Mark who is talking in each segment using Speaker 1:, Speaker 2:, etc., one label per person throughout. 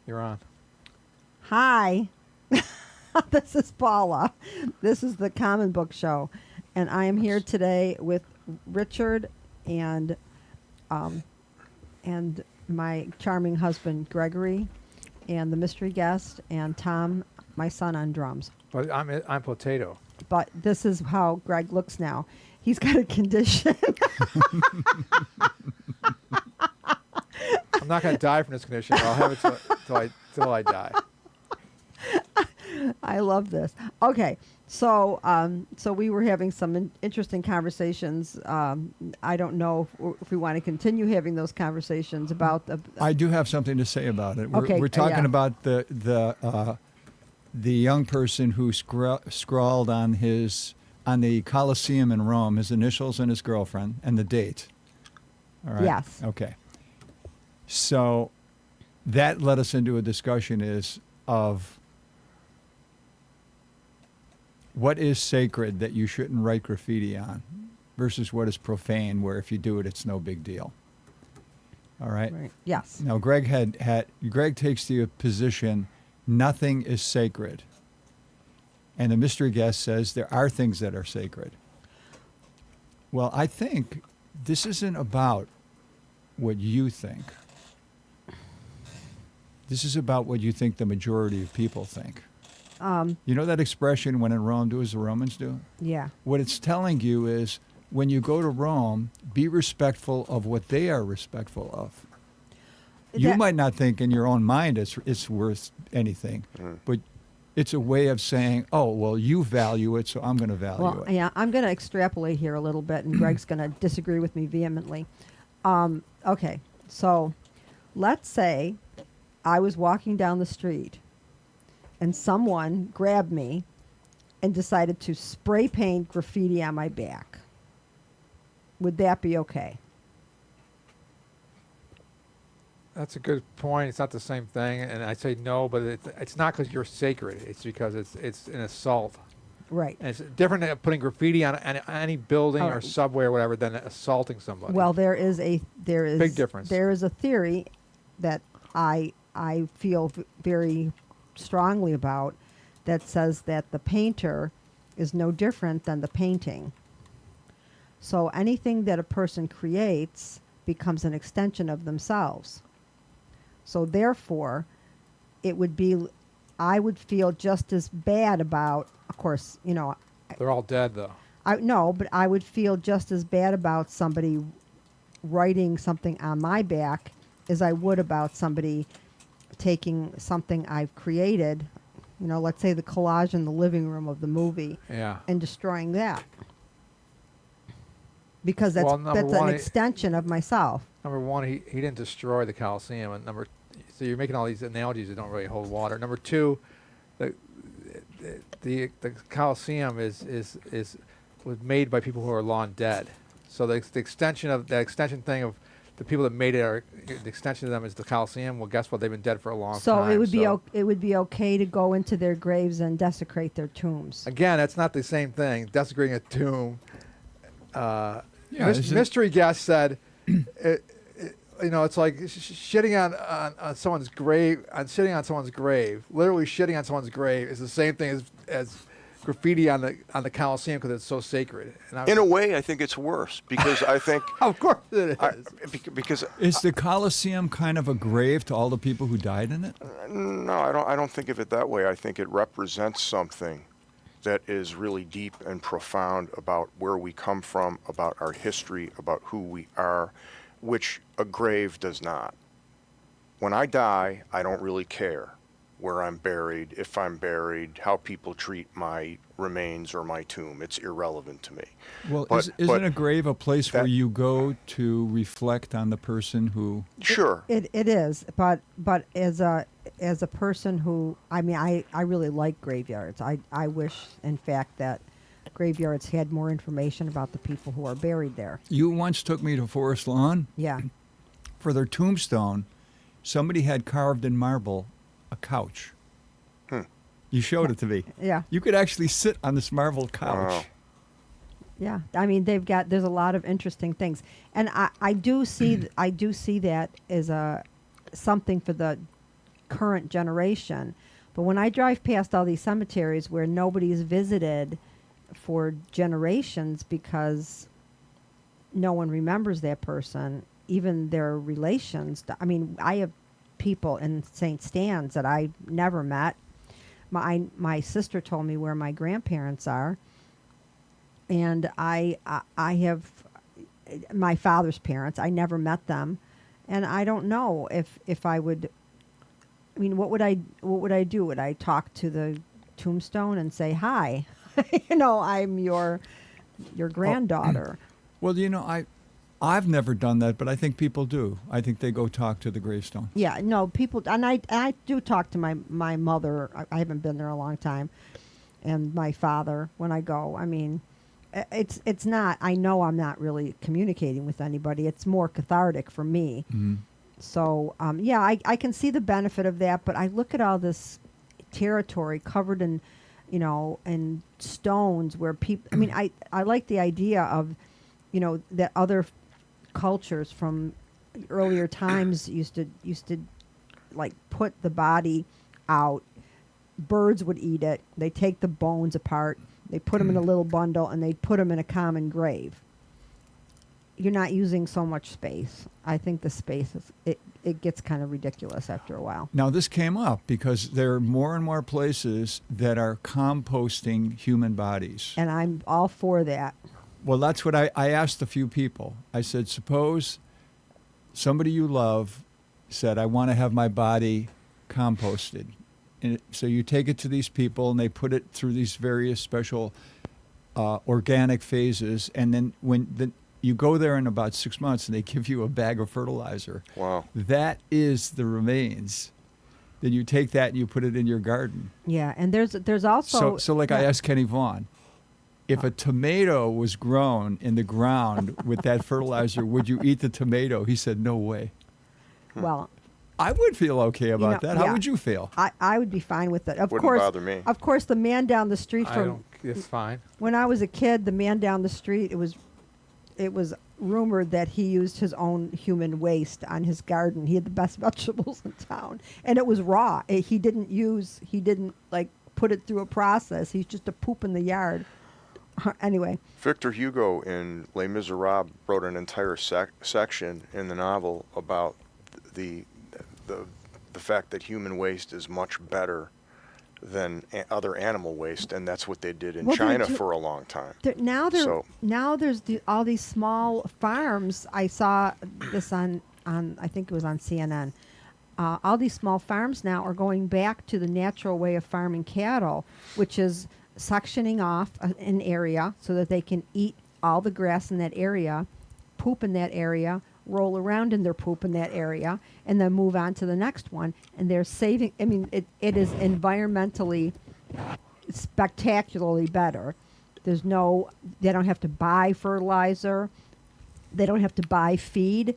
Speaker 1: You're on.
Speaker 2: Hi, this is Paula. This is the Common Book Show, and I am here today with Richard and um, and my charming husband Gregory, and the mystery guest and Tom, my son, on drums.
Speaker 1: But I'm potato.
Speaker 2: But this is how Greg looks now. He's got a condition.
Speaker 1: I'm not going to die from this condition. I'll have it till I die.
Speaker 2: I love this. Okay, so so we were having some interesting conversations. I don't know if we want to continue having those conversations about the.
Speaker 3: I do have something to say about it.
Speaker 2: Okay,
Speaker 3: We're talking
Speaker 2: yeah.
Speaker 3: about the young person who scrawled on the Colosseum in Rome his initials and his girlfriend and the date. All right.
Speaker 2: Yes.
Speaker 3: Okay. So that led us into a discussion of what is sacred that you shouldn't write graffiti on versus what is profane where if you do it, it's no big deal. All right?
Speaker 2: Right. Yes.
Speaker 3: Now, Greg takes the position nothing is sacred. And the mystery guest says there are things that are sacred. Well, I think this isn't about what you think. This is about what you think the majority of people think. You know that expression, when in Rome, do as the Romans do?
Speaker 2: Yeah.
Speaker 3: What it's telling you is when you go to Rome, be respectful of what they are respectful of. You might not think in your own mind it's worth anything, but it's a way of saying, oh, well, you value it, so I'm going to value it.
Speaker 2: Yeah, I'm going to extrapolate here a little bit, and Greg's going to disagree with me vehemently. Okay, so let's say I was walking down the street and someone grabbed me and decided to spray paint graffiti on my back. Would that be okay?
Speaker 1: That's a good point. It's not the same thing, and I say no, but it's not because you're sacred. It's because it's an assault.
Speaker 2: Right.
Speaker 1: And it's different than putting graffiti on any building or subway or whatever than assaulting somebody.
Speaker 2: Well, there is
Speaker 1: big difference.
Speaker 2: There is a theory that I feel very strongly about that says that the painter is no different than the painting. So anything that a person creates becomes an extension of themselves. So therefore, I would feel just as bad about, of course,
Speaker 1: They're all dead, though.
Speaker 2: but I would feel just as bad about somebody writing something on my back as I would about somebody taking something I've created, let's say the collage in the living room of the movie, and destroying that. Because that's an extension of myself.
Speaker 1: Number one, he didn't destroy the Colosseum, and so you're making all these analogies that don't really hold water. Number two, the Colosseum was made by people who are long dead. So the extension thing of the people that made it, the extension of them is the Colosseum. Well, guess what? They've been dead for a long time.
Speaker 2: So it would be okay to go into their graves and desecrate their tombs.
Speaker 1: Again, that's not the same thing. Desecrating a tomb. Mystery guest said, it's like shitting on someone's grave. Shitting on someone's grave, literally shitting on someone's grave, is the same thing as graffiti on the Colosseum because it's so sacred.
Speaker 4: In a way, I think it's worse because I think.
Speaker 1: Of course it is.
Speaker 4: Because
Speaker 3: is the Colosseum kind of a grave to all the people who died in it?
Speaker 4: No, I don't think of it that way. I think it represents something that is really deep and profound about where we come from, about our history, about who we are, which a grave does not. When I die, I don't really care where I'm buried, if I'm buried, how people treat my remains or my tomb. It's irrelevant to me.
Speaker 3: Well, isn't a grave a place where you go to reflect on the person who...
Speaker 4: Sure.
Speaker 2: It is, but as a person who, I really like graveyards. I wish, in fact, that graveyards had more information about the people who are buried there.
Speaker 3: You once took me to Forest Lawn.
Speaker 2: Yeah.
Speaker 3: For their tombstone, somebody had carved in marble a couch. You showed it to me.
Speaker 2: Yeah.
Speaker 3: You could actually sit on this marble couch.
Speaker 4: Wow.
Speaker 2: Yeah. There's a lot of interesting things. And I do see that as something for the current generation. But when I drive past all these cemeteries where nobody's visited for generations because no one remembers that person, even their relations. I mean, I have people in St. Stan's that I never met. My sister told me where my grandparents are, and I have my father's parents. I never met them, and I don't know if I would. I mean, what would I do? Would I talk to the tombstone and say hi? I'm your granddaughter.
Speaker 3: Well, I've never done that, but I think people do. I think they go talk to the gravestone.
Speaker 2: Yeah, no, people, and I do talk to my mother. I haven't been there a long time, and my father when I go. I mean, it's not. I know I'm not really communicating with anybody. It's more cathartic for me.
Speaker 3: Mm-hmm.
Speaker 2: So yeah, I can see the benefit of that. But I look at all this territory covered in, in stones where people. I mean, I like the idea of, that other cultures from earlier times used to like put the body out. Birds would eat it. They take the bones apart. They put them in a little bundle and they put them in a common grave. You're not using so much space. I think the space it gets kind of ridiculous after a while.
Speaker 3: Now, this came up because there are more and more places that are composting human bodies.
Speaker 2: And I'm all for that.
Speaker 3: Well, that's what I asked a few people. I said, suppose somebody you love said, I want to have my body composted. And so you take it to these people and they put it through these various special organic phases. And then you go there in about 6 months and they give you a bag of fertilizer.
Speaker 4: Wow.
Speaker 3: That is the remains. Then you take that and you put it in your garden.
Speaker 2: Yeah, and there's also...
Speaker 3: So like I asked Kenny Vaughn, if a tomato was grown in the ground with that fertilizer, would you eat the tomato? He said, no way.
Speaker 2: Well...
Speaker 3: I would feel okay about that. How would you feel?
Speaker 2: I would be fine with it.
Speaker 4: Wouldn't bother me.
Speaker 2: Of course, the man down the street
Speaker 1: It's fine.
Speaker 2: When I was a kid, the man down the street, it was rumored that he used his own human waste on his garden. He had the best vegetables in town, and it was raw. He didn't like put it through a process. He's just a poop in the yard. Anyway.
Speaker 4: Victor Hugo in Les Miserables wrote an entire section in the novel about the fact that human waste is much better than other animal waste, and that's what they did in China for a long time.
Speaker 2: Now there's all these small farms. I saw this on I think it was on CNN. All these small farms now are going back to the natural way of farming cattle, which is suctioning off an area so that they can eat all the grass in that area, poop in that area, roll around in their poop in that area, and then move on to the next one. And they're saving. I mean, it is environmentally spectacularly better. They don't have to buy fertilizer. They don't have to buy feed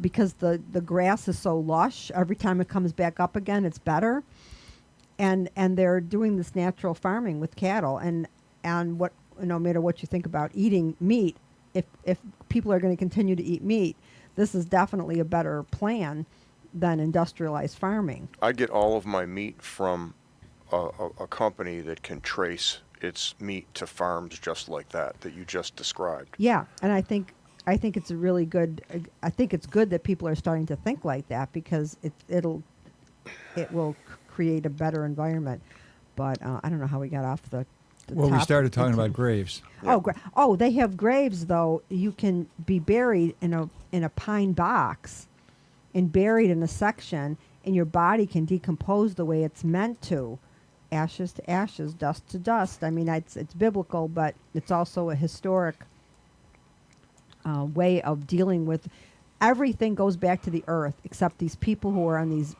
Speaker 2: because the grass is so lush. Every time it comes back up again, it's better. And they're doing this natural farming with cattle. And what, no matter what you think about eating meat, if people are going to continue to eat meat, this is definitely a better plan than industrialized farming.
Speaker 4: I get all of my meat from a company that can trace its meat to farms just like that you just described.
Speaker 2: Yeah, and I think it's a really good. I think it's good that people are starting to think like that because it will create a better environment. But I don't know how we got off the
Speaker 3: Well, we
Speaker 2: top.
Speaker 3: started talking about graves.
Speaker 2: Oh, they have graves though. You can be buried in a pine box, and buried in a section, and your body can decompose the way it's meant to, ashes to ashes, dust to dust. I mean, it's biblical, but it's also a historic way of dealing with. Everything goes back to the earth, except these people who are on these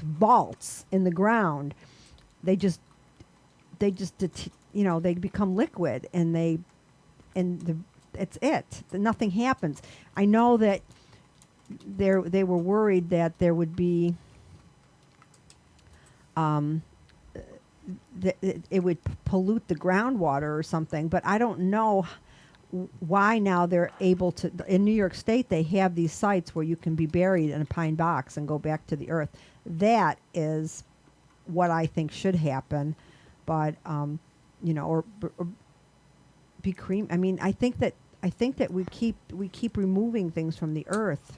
Speaker 2: vaults in the ground. They become liquid, and it's it. Nothing happens. I know that they were worried that there would be that it would pollute the groundwater or something, but I don't know why now they're able to, in New York State, they have these sites where you can be buried in a pine box and go back to the earth. That is what I think should happen. But, or be cream. I mean, I think that we keep removing things from the earth.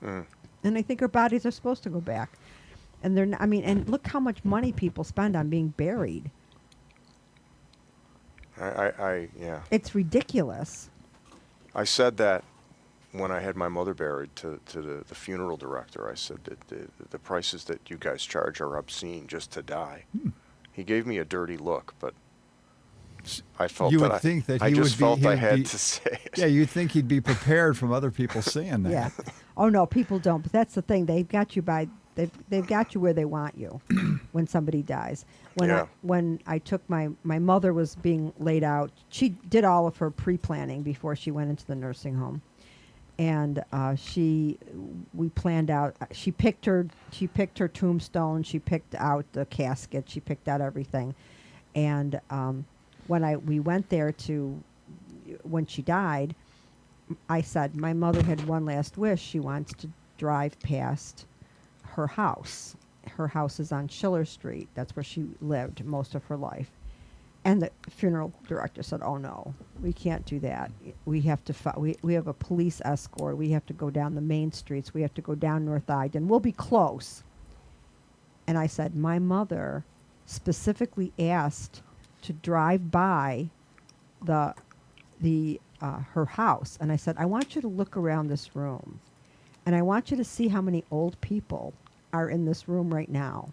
Speaker 4: Mm.
Speaker 2: And I think our bodies are supposed to go back. And they're not, I mean, and look how much money people spend on being buried.
Speaker 4: Yeah.
Speaker 2: It's ridiculous.
Speaker 4: I said that when I had my mother buried to the funeral director. I said that the prices that you guys charge are obscene just to die. He gave me a dirty look, but I felt
Speaker 3: You
Speaker 4: that
Speaker 3: would think that
Speaker 4: I
Speaker 3: he
Speaker 4: just
Speaker 3: would be-
Speaker 4: felt
Speaker 3: he
Speaker 4: I
Speaker 3: would
Speaker 4: had
Speaker 3: be-
Speaker 4: to say it.
Speaker 3: Yeah, you'd think he'd be prepared from other people saying that.
Speaker 2: Yeah. Oh no, people don't. But that's the thing. They've got you where they want you when somebody dies. When I took my mother was being laid out. She did all of her pre-planning before she went into the nursing home, and we planned out. She picked her tombstone. She picked out the casket. She picked out everything, and we went there when she died, I said my mother had one last wish. She wants to drive past her house. Her house is on Schiller Street. That's where she lived most of her life. And the funeral director said, "Oh no, we can't do that. We have to. We have a police escort. We have to go down the main streets. We have to go down North Ogden. We'll be close." And I said, my mother specifically asked to drive by her house, and I said, I want you to look around this room, and I want you to see how many old people are in this room right now.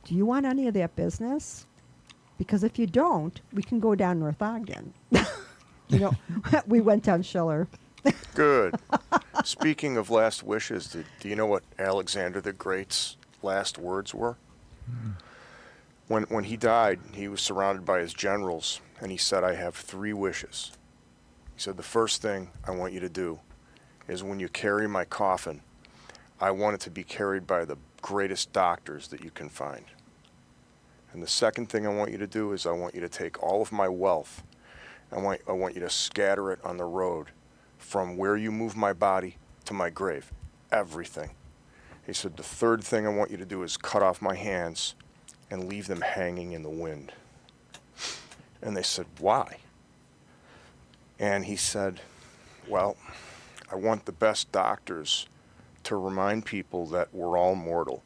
Speaker 2: Do you want any of that business? Because if you don't, we can go down North Ogden. We went down Schiller.
Speaker 4: Good. Speaking of last wishes, do you know what Alexander the Great's last words were? When he died, he was surrounded by his generals, and he said, I have 3 wishes. He said, the first thing I want you to do is when you carry my coffin, I want it to be carried by the greatest doctors that you can find. And the second thing I want you to do is I want you to take all of my wealth. I want you to scatter it on the road from where you move my body to my grave. Everything. He said, the third thing I want you to do is cut off my hands and leave them hanging in the wind. And they said, why? And he said, well, I want the best doctors to remind people that we're all mortal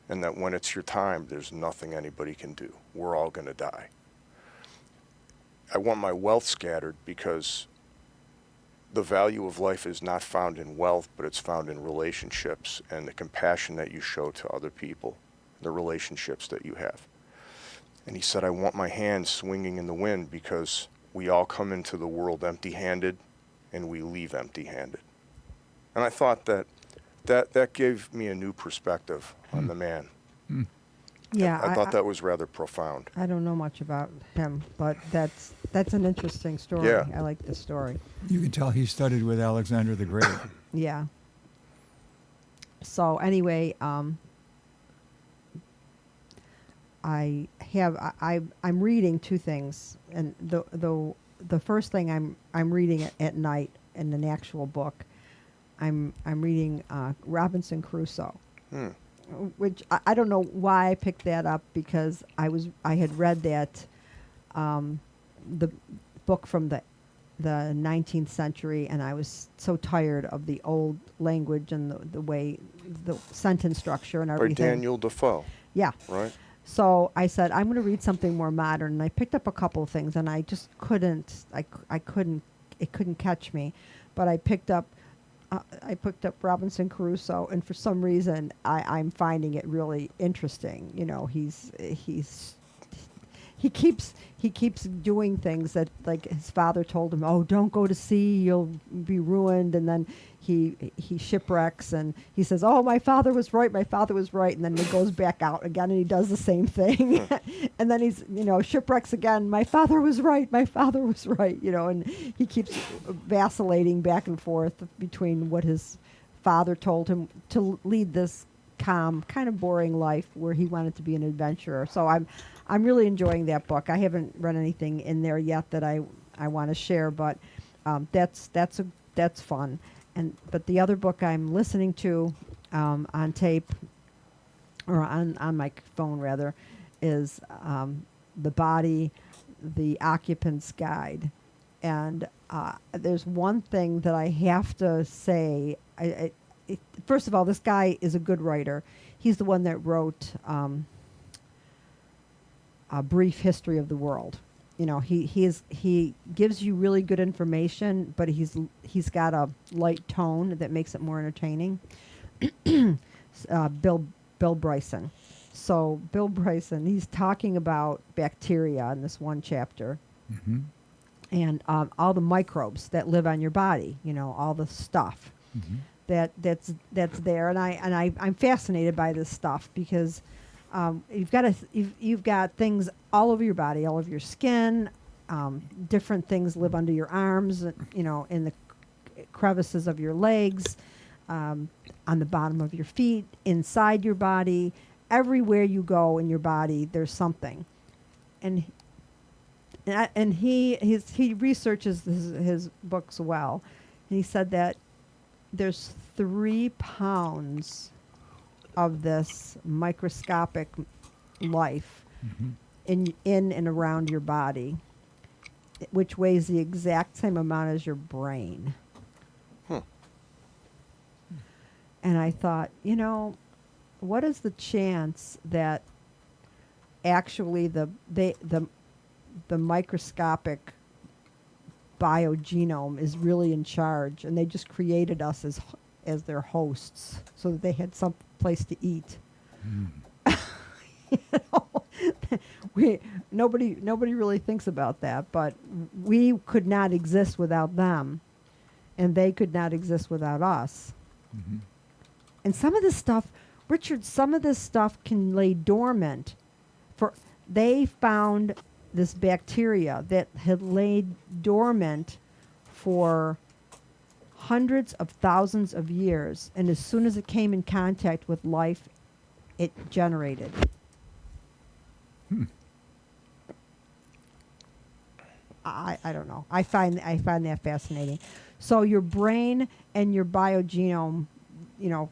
Speaker 4: and that when it's your time, there's nothing anybody can do. We're all going to die. I want my wealth scattered because the value of life is not found in wealth, but it's found in relationships and the compassion that you show to other people, the relationships that you have. And he said, I want my hands swinging in the wind because we all come into the world empty-handed and we leave empty-handed. And I thought that gave me a new perspective on the man.
Speaker 2: Yeah,
Speaker 4: I thought that was rather profound.
Speaker 2: I don't know much about him, but that's an interesting story.
Speaker 4: Yeah.
Speaker 2: I like the story.
Speaker 3: You can tell he studied with Alexander the Great.
Speaker 2: Yeah. So anyway, I'm reading 2 things, and the first thing I'm reading at night in an actual book. I'm reading Robinson Crusoe, which I don't know why I picked that up, because I had read that the book from the 19th century, and I was so tired of the old language and the way the sentence structure and
Speaker 4: By
Speaker 2: everything.
Speaker 4: Daniel Defoe,
Speaker 2: Yeah.
Speaker 4: right?
Speaker 2: So I said, I'm going to read something more modern, and I picked up a couple of things, and I just couldn't. It couldn't catch me, but I picked up Robinson Crusoe, and for some reason I'm finding it really interesting. He keeps doing things that, like, his father told him, oh, don't go to sea, you'll be ruined. And then he shipwrecks, and he says, oh, my father was right, and then he goes back out again and he does the same thing. And then he's shipwrecks again, my father was right, and he keeps vacillating back and forth between what his father told him to lead this calm, kind of boring life where he wanted to be an adventurer. So I'm really enjoying that book. I haven't read anything in there yet that I I want to share, but that's fun. But the other book I'm listening to on tape, or on my phone rather, is The Body, The Occupant's Guide. And there's one thing that I have to say. First of all, this guy is a good writer. He's the one that wrote A Brief History of the World. You know, he gives you really good information, but he's got a light tone that makes it more entertaining. Bill Bryson. So Bill Bryson, he's talking about bacteria in this one chapter,
Speaker 3: Mm-hmm.
Speaker 2: and all the microbes that live on your body. You know, all the stuff
Speaker 3: Mm-hmm.
Speaker 2: that's there, and I'm fascinated by this stuff because you've got things all over your body, all over your skin. Different things live under your arms, you know, in the crevices of your legs, on the bottom of your feet, inside your body. Everywhere you go in your body, there's something, and he researches his books well, and he said that there's 3 pounds of this microscopic life
Speaker 3: Mm-hmm.
Speaker 2: in and around your body, which weighs the exact same amount as your brain. And I thought, you know, what is the chance that actually the microscopic biogenome is really in charge, and they just created us as their hosts so that they had some place to eat. You know, nobody really thinks about that, but we could not exist without them, and they could not exist without us.
Speaker 3: Mm-hmm.
Speaker 2: And some of this stuff, Richard, some of this stuff can lay dormant. They found this bacteria that had laid dormant for hundreds of thousands of years, and as soon as it came in contact with life, it generated. I don't know. I find that fascinating. So your brain and your biogenome, you know,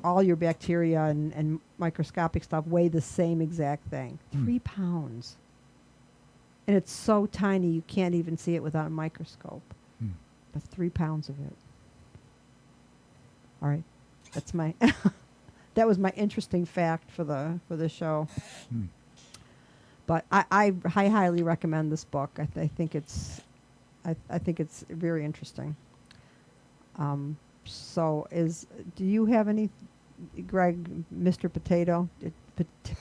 Speaker 2: all your bacteria and microscopic stuff weigh the same exact thing. 3 pounds. And it's so tiny you can't even see it without a microscope. But 3 pounds of it. All right. That's my that was my interesting fact for the show. But I highly recommend this book. I think it's very interesting. So do you have any, Greg, Mr. Potato,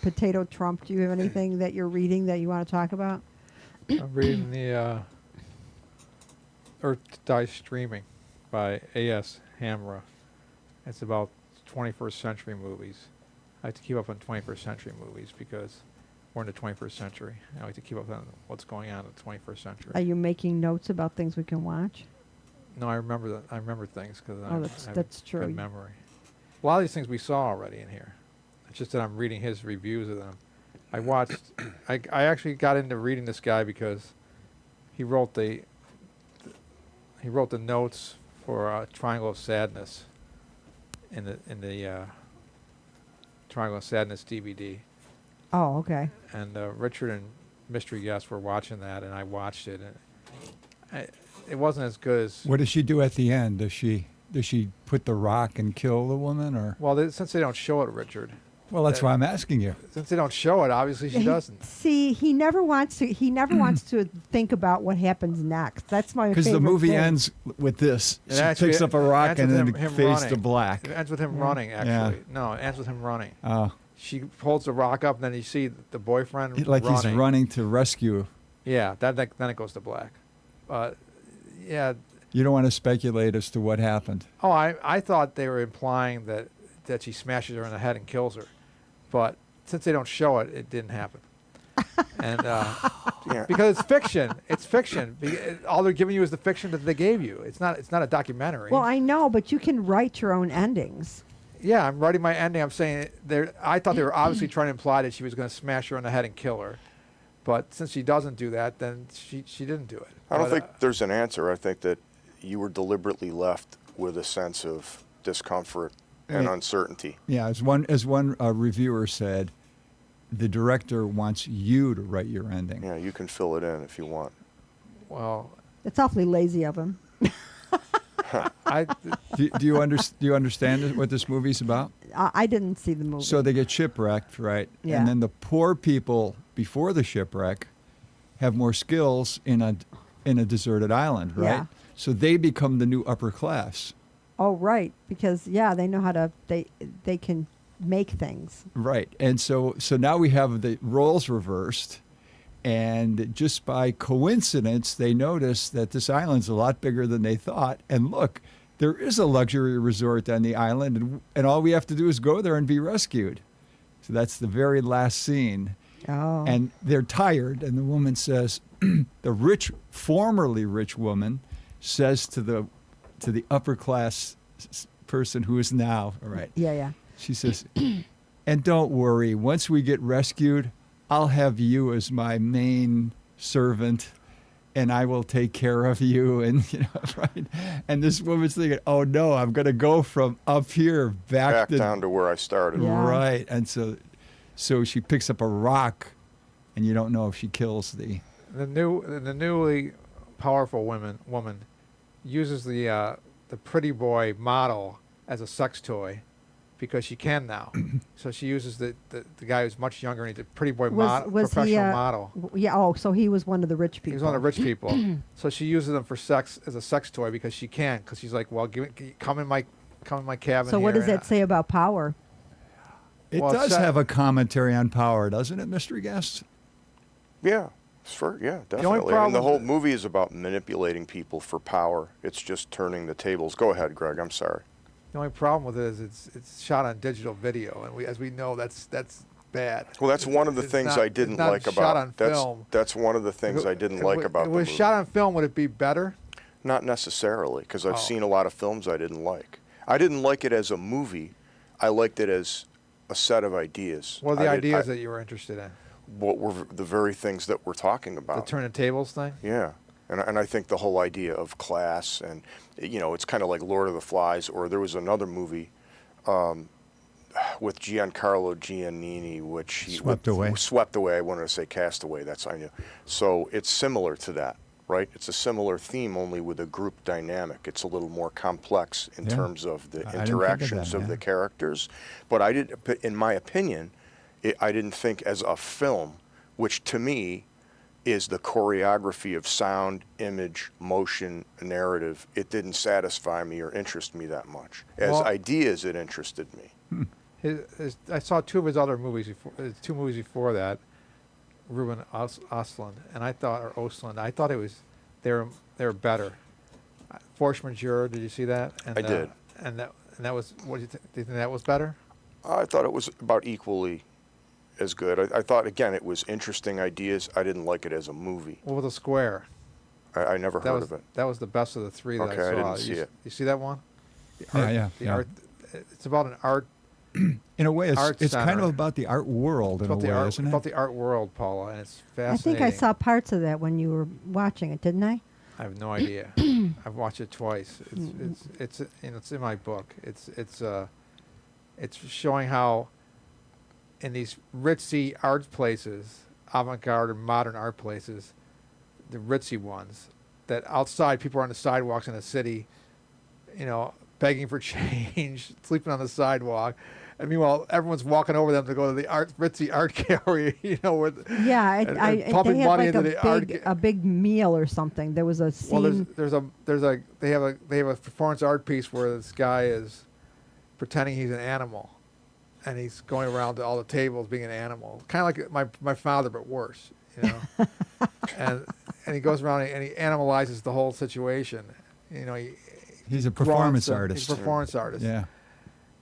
Speaker 2: Potato Trump? Do you have anything that you're reading that you want to talk about?
Speaker 1: I'm reading the Earth Dies Streaming by A.S. Hamra. It's about 21st century movies. I like to keep up on 21st century movies because we're in the 21st century. I like to keep up on what's going on in the 21st century.
Speaker 2: Are you making notes about things we can watch?
Speaker 1: No, I remember things because I have
Speaker 2: that's true.
Speaker 1: good memory. A lot of these things we saw already in here. It's just that I'm reading his reviews of them. I actually got into reading this guy because he wrote the notes for Triangle of Sadness in the Triangle of Sadness DVD.
Speaker 2: Oh, okay.
Speaker 1: And Richard and Mystery Guest were watching that, and I watched it, and it wasn't as good as.
Speaker 3: What does she do at the end? Does she put the rock and kill the woman, or?
Speaker 1: Well, since they don't show it, Richard.
Speaker 3: Well, that's why I'm asking you.
Speaker 1: Since they don't show it, obviously she doesn't.
Speaker 2: See, he never wants to. He never wants to think about what happens next. That's my favorite.
Speaker 3: Because the movie
Speaker 2: thing.
Speaker 3: ends with this.
Speaker 1: It
Speaker 3: She
Speaker 1: actually
Speaker 3: picks up a rock
Speaker 1: ends
Speaker 3: and
Speaker 1: with
Speaker 3: then
Speaker 1: him
Speaker 3: it fades to
Speaker 1: running.
Speaker 3: black.
Speaker 1: It ends with him running, actually. No, it ends with him running.
Speaker 3: Oh,
Speaker 1: She holds the rock up, and then you see the boyfriend
Speaker 3: like
Speaker 1: running.
Speaker 3: he's running to rescue.
Speaker 1: Yeah, then it goes to black. Yeah.
Speaker 3: You don't want to speculate as to what happened.
Speaker 1: Oh, I thought they were implying that she smashes her in the head and kills her, but since they don't show it, it didn't happen. And
Speaker 4: Yeah.
Speaker 1: because it's fiction, all they're giving you is the fiction that they gave you. It's not a documentary.
Speaker 2: Well, I know, but you can write your own endings.
Speaker 1: Yeah, I'm writing my ending. I'm saying I thought they were obviously trying to imply that she was going to smash her in the head and kill her, But since she doesn't do that, then she didn't do it.
Speaker 4: I don't
Speaker 1: But,
Speaker 4: think there's an answer. I think that you were deliberately left with a sense of discomfort and
Speaker 3: Yeah.
Speaker 4: uncertainty.
Speaker 3: Yeah, as one reviewer said, the director wants you to write your ending.
Speaker 4: Yeah, you can fill it in if you want.
Speaker 1: well,
Speaker 2: It's awfully lazy of him.
Speaker 1: I
Speaker 3: Do you understand what this movie's about?
Speaker 2: I didn't see the movie.
Speaker 3: So they get shipwrecked, right?
Speaker 2: Yeah.
Speaker 3: And then the poor people before the shipwreck have more skills in a deserted island, right?
Speaker 2: Yeah.
Speaker 3: So they become the new upper class.
Speaker 2: Oh, right, because they know how to. They can make things.
Speaker 3: Right. And so now we have the roles reversed, and just by coincidence they notice that this island's a lot bigger than they thought, and look, there is a luxury resort on the island, and all we have to do is go there and be rescued. So that's the very last scene.
Speaker 2: Oh.
Speaker 3: And they're tired, and the woman says, the formerly rich woman says to the upper class person who is now, all right,
Speaker 2: Yeah.
Speaker 3: she says, and don't worry, once we get rescued, I'll have you as my main servant, and I will take care of you. And right. And this woman's thinking, oh no, I'm going to go from up here back
Speaker 4: Down to where I started.
Speaker 2: Yeah.
Speaker 3: Right. And so she picks up a rock, and you don't know if she kills the
Speaker 1: newly powerful woman uses the pretty boy model as a sex toy because she can now. So she uses the guy who's much younger and he's a pretty boy professional
Speaker 2: he,
Speaker 1: model.
Speaker 2: Yeah. Oh, so he was one of the rich people.
Speaker 1: He was one of the rich people. So she uses him for sex as a sex toy because she can. Because she's like, well, come in my cabin.
Speaker 2: So what
Speaker 1: here
Speaker 2: does that say about power?
Speaker 3: It
Speaker 1: Well,
Speaker 3: does
Speaker 1: it's,
Speaker 3: have a commentary on power, doesn't it, mystery guest?
Speaker 4: Yeah, definitely.
Speaker 1: only
Speaker 4: And the
Speaker 1: problem-
Speaker 4: whole movie is about manipulating people for power. It's just turning the tables. Go ahead, Greg. I'm sorry.
Speaker 1: The only problem with it is it's shot on digital video, and as we know, that's bad.
Speaker 4: Well, that's one of the
Speaker 1: It's
Speaker 4: things
Speaker 1: not-
Speaker 4: I
Speaker 1: it's
Speaker 4: didn't
Speaker 1: not
Speaker 4: like
Speaker 1: shot
Speaker 4: about
Speaker 1: on film.
Speaker 4: That's one of the things I didn't like about
Speaker 1: If
Speaker 4: the
Speaker 1: it was
Speaker 4: movie.
Speaker 1: shot on film, would it be better?
Speaker 4: Not necessarily, because I've
Speaker 1: Oh.
Speaker 4: seen a lot of films I didn't like. I didn't like it as a movie. I liked it as a set of ideas.
Speaker 1: What are the
Speaker 4: I did-
Speaker 1: ideas that you were interested in?
Speaker 4: what were the very things that we're talking
Speaker 1: The
Speaker 4: about.
Speaker 1: turn the tables thing?
Speaker 4: Yeah. And I think the whole idea of class and, it's kind of like Lord of the Flies, or there was another movie with Giancarlo Giannini, which he
Speaker 3: Swept Away.
Speaker 4: Swept Away. I wanted to say Castaway. That's I knew. So it's similar to that, right? It's a similar theme, only with a group dynamic. It's a little more complex in
Speaker 3: Yeah.
Speaker 4: terms of the
Speaker 3: I didn't think of
Speaker 4: interactions
Speaker 3: that,
Speaker 4: of
Speaker 3: yeah.
Speaker 4: the characters. But in my opinion, I didn't think as a film, which to me is the choreography of sound, image, motion, narrative. It didn't satisfy me or interest me that much. As
Speaker 1: Well-
Speaker 4: ideas, it interested me.
Speaker 1: I saw two of his other movies two movies before that, Ruben Östlund, and I thought they were better. Force Majeure, did you see that? And,
Speaker 4: I did.
Speaker 1: And that was, what do you think that was better?
Speaker 4: I thought it was about equally as good. I thought, again, it was interesting ideas. I didn't like it as a movie.
Speaker 1: What was The Square?
Speaker 4: I never
Speaker 1: That
Speaker 4: heard
Speaker 1: was
Speaker 4: of it.
Speaker 1: that was the best of the three that
Speaker 4: Okay,
Speaker 1: I
Speaker 4: I
Speaker 1: saw.
Speaker 4: didn't see it.
Speaker 1: You see that one?
Speaker 3: Yeah.
Speaker 1: Art. It's about an art.
Speaker 3: In a way,
Speaker 1: Art
Speaker 3: it's kind
Speaker 1: center.
Speaker 3: of about the art world in a
Speaker 1: About the
Speaker 3: way,
Speaker 1: art.
Speaker 3: isn't
Speaker 1: About
Speaker 3: it?
Speaker 1: the art world, Paula, and it's
Speaker 2: I
Speaker 1: fascinating.
Speaker 2: think I saw parts of that when you were watching it, didn't I?
Speaker 1: I have no idea. I've watched it twice. It's in my book. It's showing how in these ritzy art places, avant-garde or modern art places, the ritzy ones, that outside people are on the sidewalks in the city, begging for change, sleeping on the sidewalk. And meanwhile, everyone's walking over them to go to the ritzy art gallery, with
Speaker 2: Yeah,
Speaker 1: and pumping
Speaker 2: they had
Speaker 1: money
Speaker 2: like
Speaker 1: into the art.
Speaker 2: a big meal or something. There was a scene.
Speaker 1: Well, they have a performance art piece where this guy is pretending he's an animal, and he's going around to all the tables being an animal, kind of like my father, but worse, and he goes around and he animalizes the whole situation,
Speaker 3: He's a performance
Speaker 1: grunts and-
Speaker 3: artist.
Speaker 1: He's a performance artist.
Speaker 3: Yeah.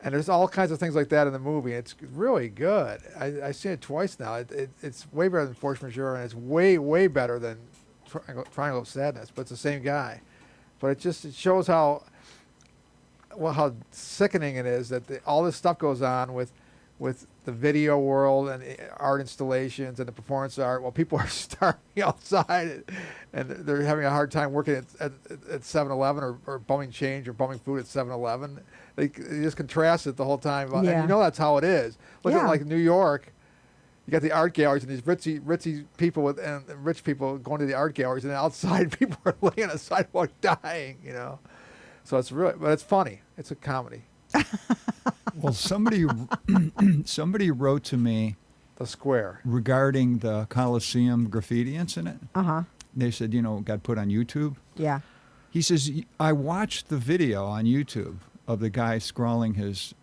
Speaker 1: And there's all kinds of things like that in the movie. It's really good. I've seen it twice now. It's way better than Force Majeure, and it's way, way better than Triangle of Sadness, but it's the same guy. But it shows how sickening it is that all this stuff goes on with with the video world and art installations and the performance art. Well, people are starving outside, and they're having a hard time working at 7-Eleven or bumming change or bumming food at 7-Eleven. They just contrast it the whole time.
Speaker 2: Yeah.
Speaker 1: And you know that's how it is. Look
Speaker 2: Yeah.
Speaker 1: at like New York. You got the art galleries and these ritzy people and rich people going to the art galleries, and outside people are laying on the sidewalk dying. You know, so it's really, but it's funny. It's a comedy.
Speaker 3: Well, somebody wrote to me
Speaker 1: The Square.
Speaker 3: regarding the Coliseum graffiti incident.
Speaker 2: Uh-huh.
Speaker 3: They said, got put on YouTube.
Speaker 2: Yeah.
Speaker 3: He says, I watched the video on YouTube of the guy scrawling his,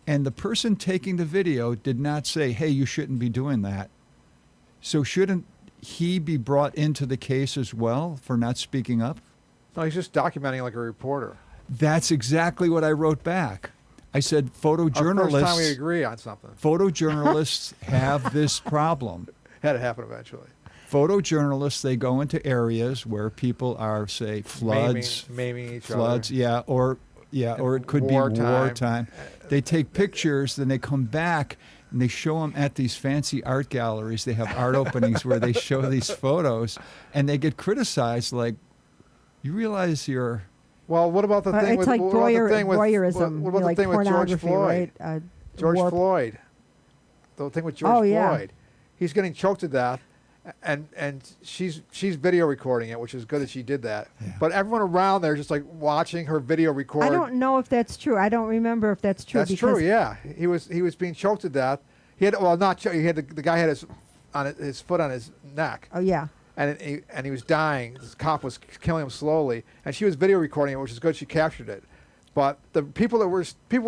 Speaker 3: and the person taking the video did not say, hey, you shouldn't be doing that. So shouldn't he be brought into the case as well for not speaking up?
Speaker 1: No, he's just documenting like a reporter.
Speaker 3: That's exactly what I wrote back. I said,
Speaker 1: Our first time we
Speaker 3: photojournalists,
Speaker 1: agree on something.
Speaker 3: photojournalists have this problem.
Speaker 1: Had to happen eventually.
Speaker 3: Photojournalists, they go into areas where people are, say, floods,
Speaker 1: Maiming each
Speaker 3: floods,
Speaker 1: other.
Speaker 3: or it could be
Speaker 1: Wartime.
Speaker 3: wartime. They take pictures, then they come back and they show them at these fancy art galleries. They have art openings where they show these photos, and they get criticized. Like, you realize you're.
Speaker 1: Well, what about the thing
Speaker 2: It's
Speaker 1: with
Speaker 2: like
Speaker 1: what about the thing with
Speaker 2: voyeurism,
Speaker 1: what about
Speaker 2: like
Speaker 1: the thing with George
Speaker 2: pornography,
Speaker 1: Floyd?
Speaker 2: right?
Speaker 1: George
Speaker 2: warp-
Speaker 1: Floyd. The thing with George
Speaker 2: Oh, yeah.
Speaker 1: Floyd. He's getting choked to death, and she's video recording it, which is good that she did that.
Speaker 3: Yeah.
Speaker 1: But everyone around there just like watching her video record.
Speaker 2: I don't know if that's true. I don't remember if that's true.
Speaker 1: That's
Speaker 2: because
Speaker 1: true. Yeah, he was being choked to death. He had not choked. He had the guy had his foot on his neck.
Speaker 2: Oh yeah.
Speaker 1: And he was dying. This cop was killing him slowly, and she was video recording it, which is good. She captured it, but the people were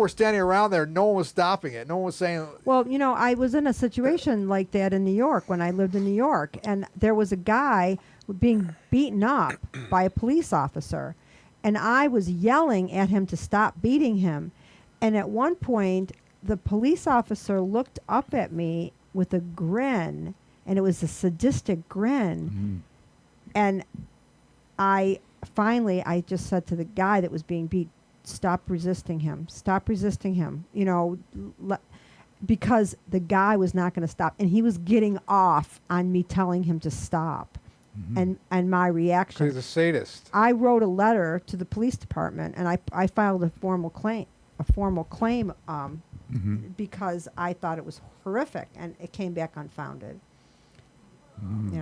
Speaker 1: standing around there. No one was stopping it. No one was saying.
Speaker 2: Well, I was in a situation like that in New York when I lived in New York, and there was a guy being beaten up by a police officer, and I was yelling at him to stop beating him, and at one point the police officer looked up at me with a grin. And it was a sadistic grin. And I just said to the guy that was being beat, stop resisting him. Stop resisting him. Because the guy was not going to stop. And he was getting off on me telling him to stop. And my reaction.
Speaker 1: He's a sadist.
Speaker 2: I wrote a letter to the police department, and I filed a formal claim because I thought it was horrific, and it came back unfounded.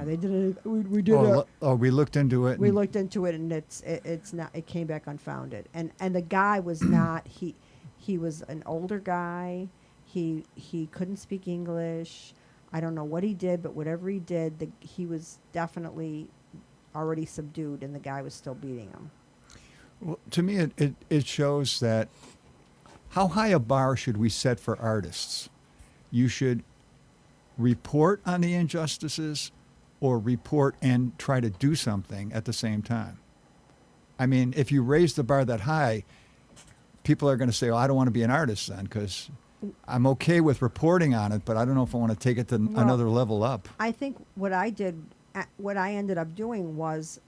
Speaker 2: They did it. We did it.
Speaker 3: We looked into it.
Speaker 2: We looked into it, and it's not. It came back unfounded. And the guy was not. He was an older guy. He couldn't speak English. I don't know what he did, but whatever he did, he was definitely already subdued, and the guy was still beating him.
Speaker 3: Well, to me, it shows that how high a bar should we set for artists? You should report on the injustices or report and try to do something at the same time. I mean, if you raise the bar that high, people are going to say, I don't want to be an artist then, because I'm okay with reporting on it, but I don't know if I want to take it to another level up.
Speaker 2: I think what I ended up doing was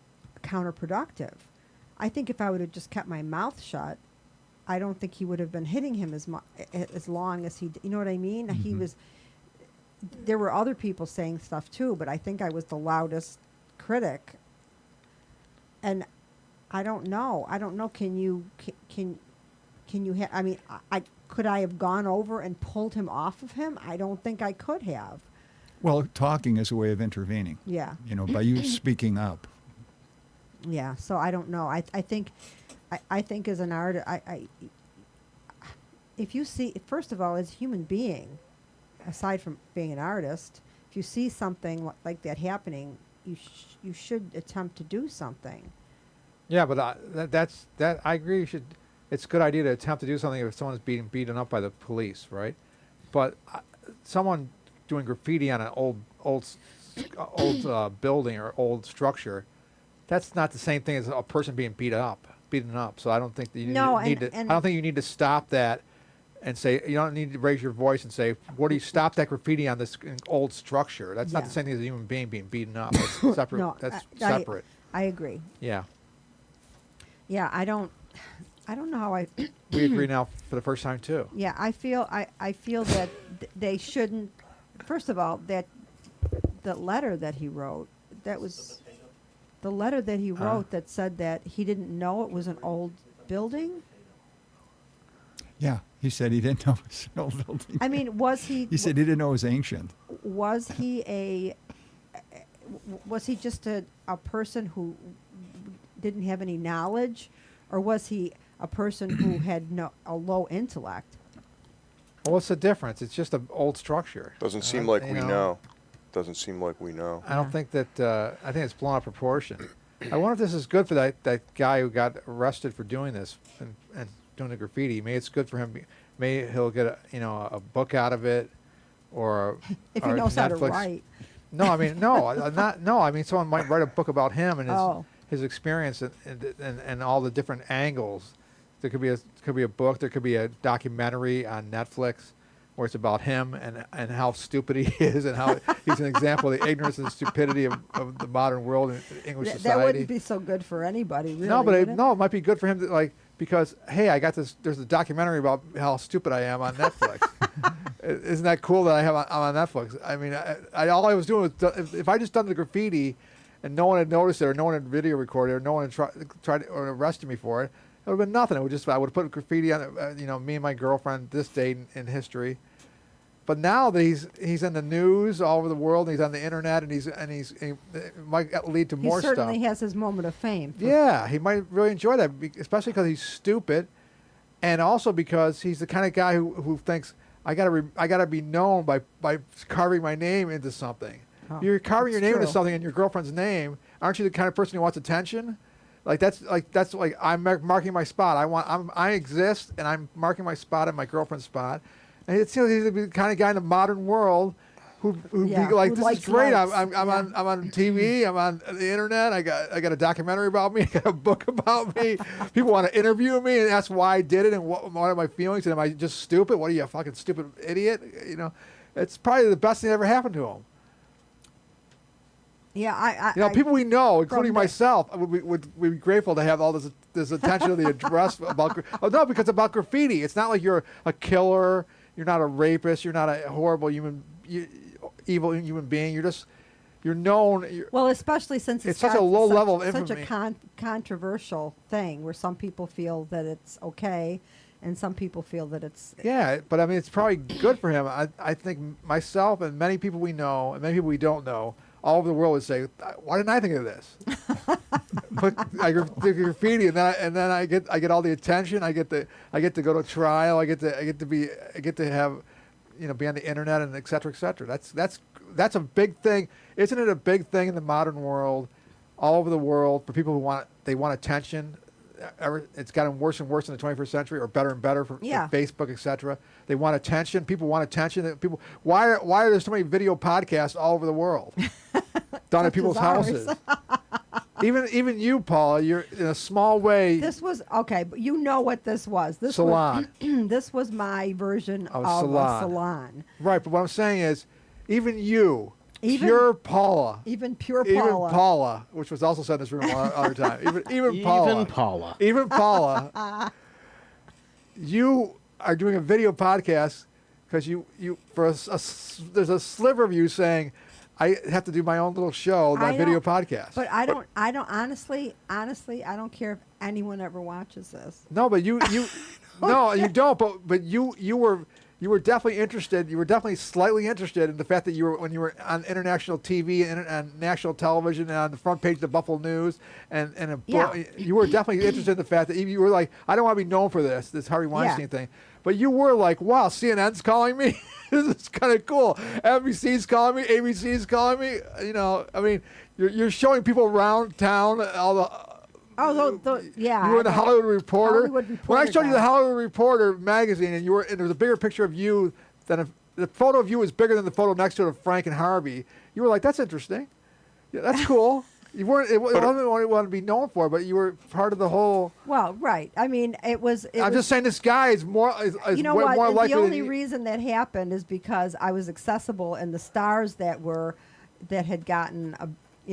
Speaker 2: counterproductive. I think if I would have just kept my mouth shut, I don't think he would have been hitting him as long as he did. You know what I mean? He was. There were other people saying stuff too, but I think I was the loudest critic. And I don't know. Can you I mean, could I have gone over and pulled him off of him? I don't think I could have.
Speaker 3: Well, talking is a way of intervening.
Speaker 2: Yeah.
Speaker 3: By you speaking up.
Speaker 2: Yeah. So I don't know. I think as an artist, if you see, first of all, as a human being, aside from being an artist, if you see something like that happening, you should attempt to do something.
Speaker 1: Yeah, but I agree. It's a good idea to attempt to do something if someone's being beaten up by the police, right? But someone doing graffiti on an old building or old structure, that's not the same thing as a person being beaten up. So I don't think that you I don't think you need to stop that and say, you don't need to raise your voice and say, what do you stop that graffiti on this old structure? That's not the same thing as a human being beaten up. It's separate.
Speaker 2: No,
Speaker 1: that's separate.
Speaker 2: I agree.
Speaker 1: Yeah.
Speaker 2: Yeah, I I don't know how I.
Speaker 1: We agree now for the first time too.
Speaker 2: Yeah, I feel that they shouldn't. First of all, that the letter that he wrote, that was the letter that he wrote that said that he didn't know it was an old building.
Speaker 3: Yeah, he said he didn't know it was an old building.
Speaker 2: I mean, was he?
Speaker 3: He said he didn't know it was ancient.
Speaker 2: Was he was he just a person who didn't have any knowledge, or was he a person who had a low intellect?
Speaker 1: Well, what's the difference? It's just an old structure.
Speaker 4: Doesn't seem like
Speaker 1: you
Speaker 4: we know. Doesn't seem like we know.
Speaker 1: I don't think that. I think it's blown out of proportion. I wonder if this is good for that guy who got arrested for doing this and doing the graffiti. Maybe it's good for him. Maybe he'll get a book out of it, or
Speaker 2: If
Speaker 1: or
Speaker 2: he knows how to
Speaker 1: Netflix.
Speaker 2: write.
Speaker 1: No, I mean not no. I mean someone might write a book about him and
Speaker 2: Oh.
Speaker 1: his experience and all the different angles. There could be a book. There could be a documentary on Netflix where it's about him and how stupid he is and how he's an example of the ignorance and stupidity of the modern world and English
Speaker 2: That
Speaker 1: society.
Speaker 2: wouldn't be so good for anybody, really.
Speaker 1: No, but
Speaker 2: would it?
Speaker 1: it might be good for him to because hey, I got this. There's a documentary about how stupid I am on Netflix. Isn't that cool that I'm on Netflix? I mean, all I was doing was if I just done the graffiti, and no one had noticed it, or no one had video recorded, or no one had tried or arrested me for it, it would have been nothing. It would I would have put graffiti on it. Me and my girlfriend this date in history. But now that he's in the news all over the world, and he's on the internet, and he might lead to
Speaker 2: He
Speaker 1: more stuff.
Speaker 2: certainly has his moment of fame.
Speaker 1: Yeah, he might really enjoy that, especially because he's stupid, and also because he's the kind of guy who thinks I gotta be known by carving my name into something.
Speaker 2: Oh,
Speaker 1: You're carving your
Speaker 2: that's
Speaker 1: name into
Speaker 2: true.
Speaker 1: something in your girlfriend's name. Aren't you the kind of person who wants attention? That's like I'm marking my spot. I exist, and I'm marking my spot and my girlfriend's spot. And he's the kind of guy in the modern world who'd
Speaker 2: Yeah,
Speaker 1: be like,
Speaker 2: who
Speaker 1: this
Speaker 2: likes
Speaker 1: is great.
Speaker 2: likes.
Speaker 1: I'm on TV. I'm on the internet. I got a documentary about me. I got a book about me. People want to interview me and ask why I did it and what are my feelings and am I just stupid? What are you, a fucking stupid idiot? It's probably the best thing that ever happened to him.
Speaker 2: Yeah, I
Speaker 1: People we know, including
Speaker 2: from the-
Speaker 1: myself, would be grateful to have all this attention to the address about. Because it's about graffiti. It's not like you're a killer. You're not a rapist. You're not a horrible evil human being. You're known.
Speaker 2: well, especially since
Speaker 1: It's such a low level of
Speaker 2: such a
Speaker 1: infamy.
Speaker 2: controversial thing, where some people feel that it's okay, and some people feel that it's.
Speaker 1: Yeah, but I mean, it's probably good for him. I think myself and many people we know and many people we don't know all over the world would say, "Why didn't I think of this?" But I do graffiti, and then I get all the attention. I get to go to trial. I get to have, be on the internet and et cetera, et cetera. That's a big thing, isn't it? A big thing in the modern world, all over the world, for people who want attention. It's gotten worse and worse in the 21st century, or better and better for
Speaker 2: Yeah.
Speaker 1: Facebook, etc. They want attention. People want attention. People, why are there so many video podcasts all over the world, done at people's
Speaker 2: as ours.
Speaker 1: houses? even you, Paula, you're in a small way.
Speaker 2: This was okay, but you know what this was. This
Speaker 1: Salon.
Speaker 2: Was, this was my version
Speaker 1: Of
Speaker 2: of
Speaker 1: salon.
Speaker 2: a salon.
Speaker 1: Right, but what I'm saying is, even you,
Speaker 2: Even-
Speaker 1: pure Paula,
Speaker 2: Even pure
Speaker 1: even
Speaker 2: Paula.
Speaker 1: Paula, which was also said in this room other time, even Paula, even Paula, you are doing a video podcast because there's a sliver of you saying, I have to do my own little show, my
Speaker 2: I
Speaker 1: video
Speaker 2: don't-
Speaker 1: podcast.
Speaker 2: But I don't honestly, I don't care if anyone ever watches this.
Speaker 1: No, but you no, you don't. But you were definitely interested. You were definitely slightly interested in the fact that when you were on international TV and on national television and on the front page of the Buffalo News and a book,
Speaker 2: Yeah.
Speaker 1: you were definitely interested in the fact that you were like, I don't want to be known for this Harvey Weinstein thing. But you were like, wow, CNN's calling me. This is kind of cool. NBC's calling me. ABC's calling me. I mean, you're showing people around town all the.
Speaker 2: Yeah.
Speaker 1: You were in the Hollywood Reporter.
Speaker 2: Hollywood
Speaker 1: When I
Speaker 2: Reporter
Speaker 1: showed you
Speaker 2: guy.
Speaker 1: the Hollywood Reporter magazine, and there was a bigger picture of you than the photo of you was bigger than the photo next to it of Frank and Harvey. You were like, "That's interesting. Yeah, that's cool." You weren't. It wasn't what you wanted to be known for, but you were part of the whole.
Speaker 2: Well, right. I mean, it was.
Speaker 1: I'm just saying, this guy is more. Is
Speaker 2: You know
Speaker 1: way
Speaker 2: what?
Speaker 1: more
Speaker 2: And
Speaker 1: likely
Speaker 2: the
Speaker 1: than
Speaker 2: only
Speaker 1: you-
Speaker 2: reason that happened is because I was accessible, and the stars that had gotten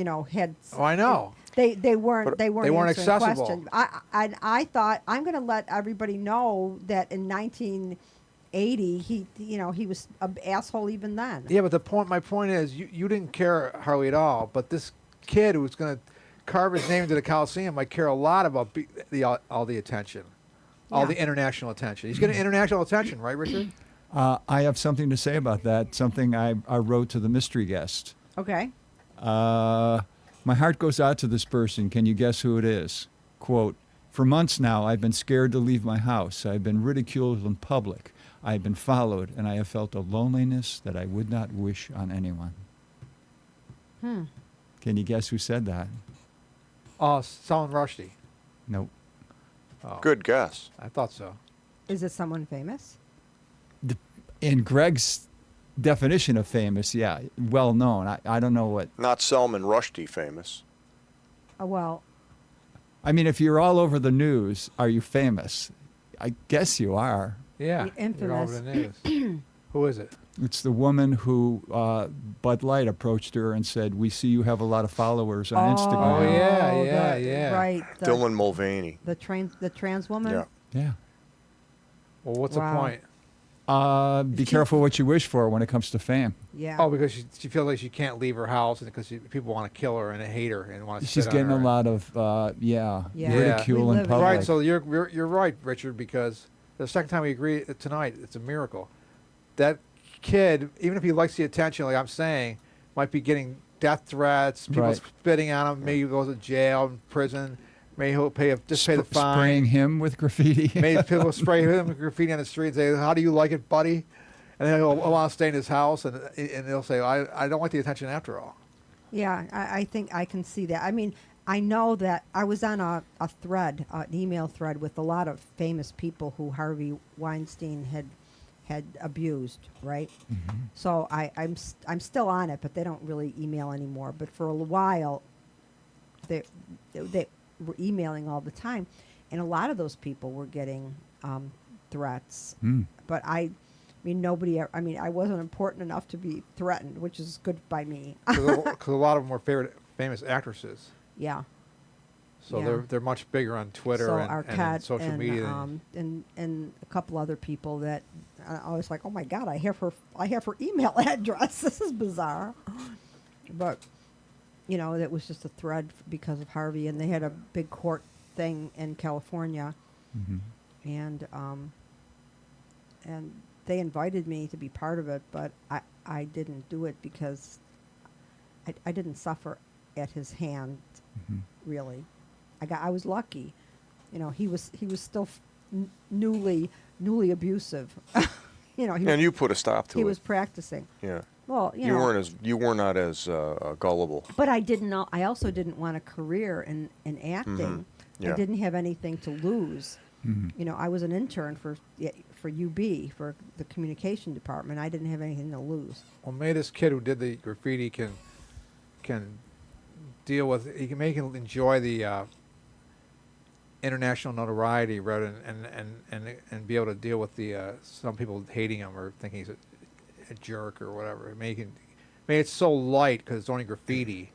Speaker 2: had.
Speaker 1: Oh, I know.
Speaker 2: They weren't
Speaker 1: They weren't
Speaker 2: answering
Speaker 1: accessible.
Speaker 2: questions. I thought I'm going to let everybody know that in 1980 he was an asshole even then.
Speaker 1: Yeah, but my point is, you didn't care hardly at all. But this kid who's going to carve his name into the Coliseum might care a lot about all the attention, all
Speaker 2: Yeah.
Speaker 1: the international attention. He's getting international attention, right, Richard?
Speaker 3: I have something to say about that, something I wrote to the mystery guest.
Speaker 2: Okay.
Speaker 3: My heart goes out to this person. Can you guess who it is? Quote, "For months now, I've been scared to leave my house. I've been ridiculed in public. I've been followed, and I have felt a loneliness that I would not wish on anyone." Can you guess who said that?
Speaker 1: Oh, Salman Rushdie.
Speaker 3: Nope.
Speaker 1: Oh,
Speaker 4: Good guess.
Speaker 1: I thought so.
Speaker 2: Is it someone famous?
Speaker 3: In Greg's definition of famous, yeah, well known. I don't know what.
Speaker 4: Not Salman Rushdie famous.
Speaker 2: Well,
Speaker 3: I mean, if you're all over the news, are you famous? I guess you are.
Speaker 1: Yeah,
Speaker 2: The
Speaker 1: you're all over the news. Who is it?
Speaker 3: It's the woman who Bud Light approached her and said, "We see you have a lot of followers on Instagram."
Speaker 1: Oh, yeah, yeah.
Speaker 2: Right.
Speaker 4: Dylan Mulvaney.
Speaker 2: The trans woman.
Speaker 4: Yeah.
Speaker 3: Yeah.
Speaker 1: Well, what's
Speaker 2: Wow.
Speaker 1: the point?
Speaker 3: Be careful what you wish for when it comes to fame.
Speaker 2: Yeah.
Speaker 1: Oh, because she feels like she can't leave her house, and because people want to kill her and hate her and want to.
Speaker 3: She's
Speaker 1: spit
Speaker 3: getting
Speaker 1: on
Speaker 3: a
Speaker 1: her.
Speaker 3: lot of
Speaker 2: Yeah.
Speaker 3: ridicule
Speaker 2: We
Speaker 3: in
Speaker 2: live in-
Speaker 3: public.
Speaker 1: Right. So you're right, Richard. Because the second time we agree tonight, it's a miracle. That kid, even if he likes the attention, like I'm saying, might be getting death threats, people
Speaker 3: Right.
Speaker 1: spitting on him. Maybe he goes to jail, prison. Maybe he'll pay the fine.
Speaker 3: Spraying him with graffiti.
Speaker 1: Maybe people spray him with graffiti on the street and say, "How do you like it, buddy?" And then he'll want to stay in his house, and he'll say, "I don't want the attention after all."
Speaker 2: Yeah, I think I can see that. I mean, I know that I was on a thread, an email thread with a lot of famous people who Harvey Weinstein had abused, right? So I'm still on it, but they don't really email anymore. But for a while, they were emailing all the time, and a lot of those people were getting threats. But I mean, I wasn't important enough to be threatened, which is good by me.
Speaker 1: Because a lot of them were famous actresses,
Speaker 2: Yeah.
Speaker 1: so
Speaker 2: Yeah.
Speaker 1: they're much bigger on Twitter
Speaker 2: So
Speaker 1: and
Speaker 2: Arquette
Speaker 1: social
Speaker 2: and,
Speaker 1: media.
Speaker 2: and a couple other people that I was like, oh my God, I have her email address. This is bizarre. But it was just a thread because of Harvey, and they had a big court thing in California, and they invited me to be part of it, but I didn't do it because I didn't suffer at his hand, really. I was lucky, he was still newly abusive,
Speaker 4: And you put a stop to
Speaker 2: he
Speaker 4: it.
Speaker 2: was practicing.
Speaker 4: Yeah.
Speaker 2: Well,
Speaker 4: You were not as gullible.
Speaker 2: but I also didn't want a career in acting.
Speaker 4: Yeah.
Speaker 2: I didn't have anything to lose. I was an intern for UB, for the communication department. I didn't have anything to lose.
Speaker 1: Well, maybe this kid who did the graffiti can deal with. He can make him enjoy the international notoriety rather than and be able to deal with the some people hating him or thinking he's a jerk or whatever. Maybe it's so light because it's only graffiti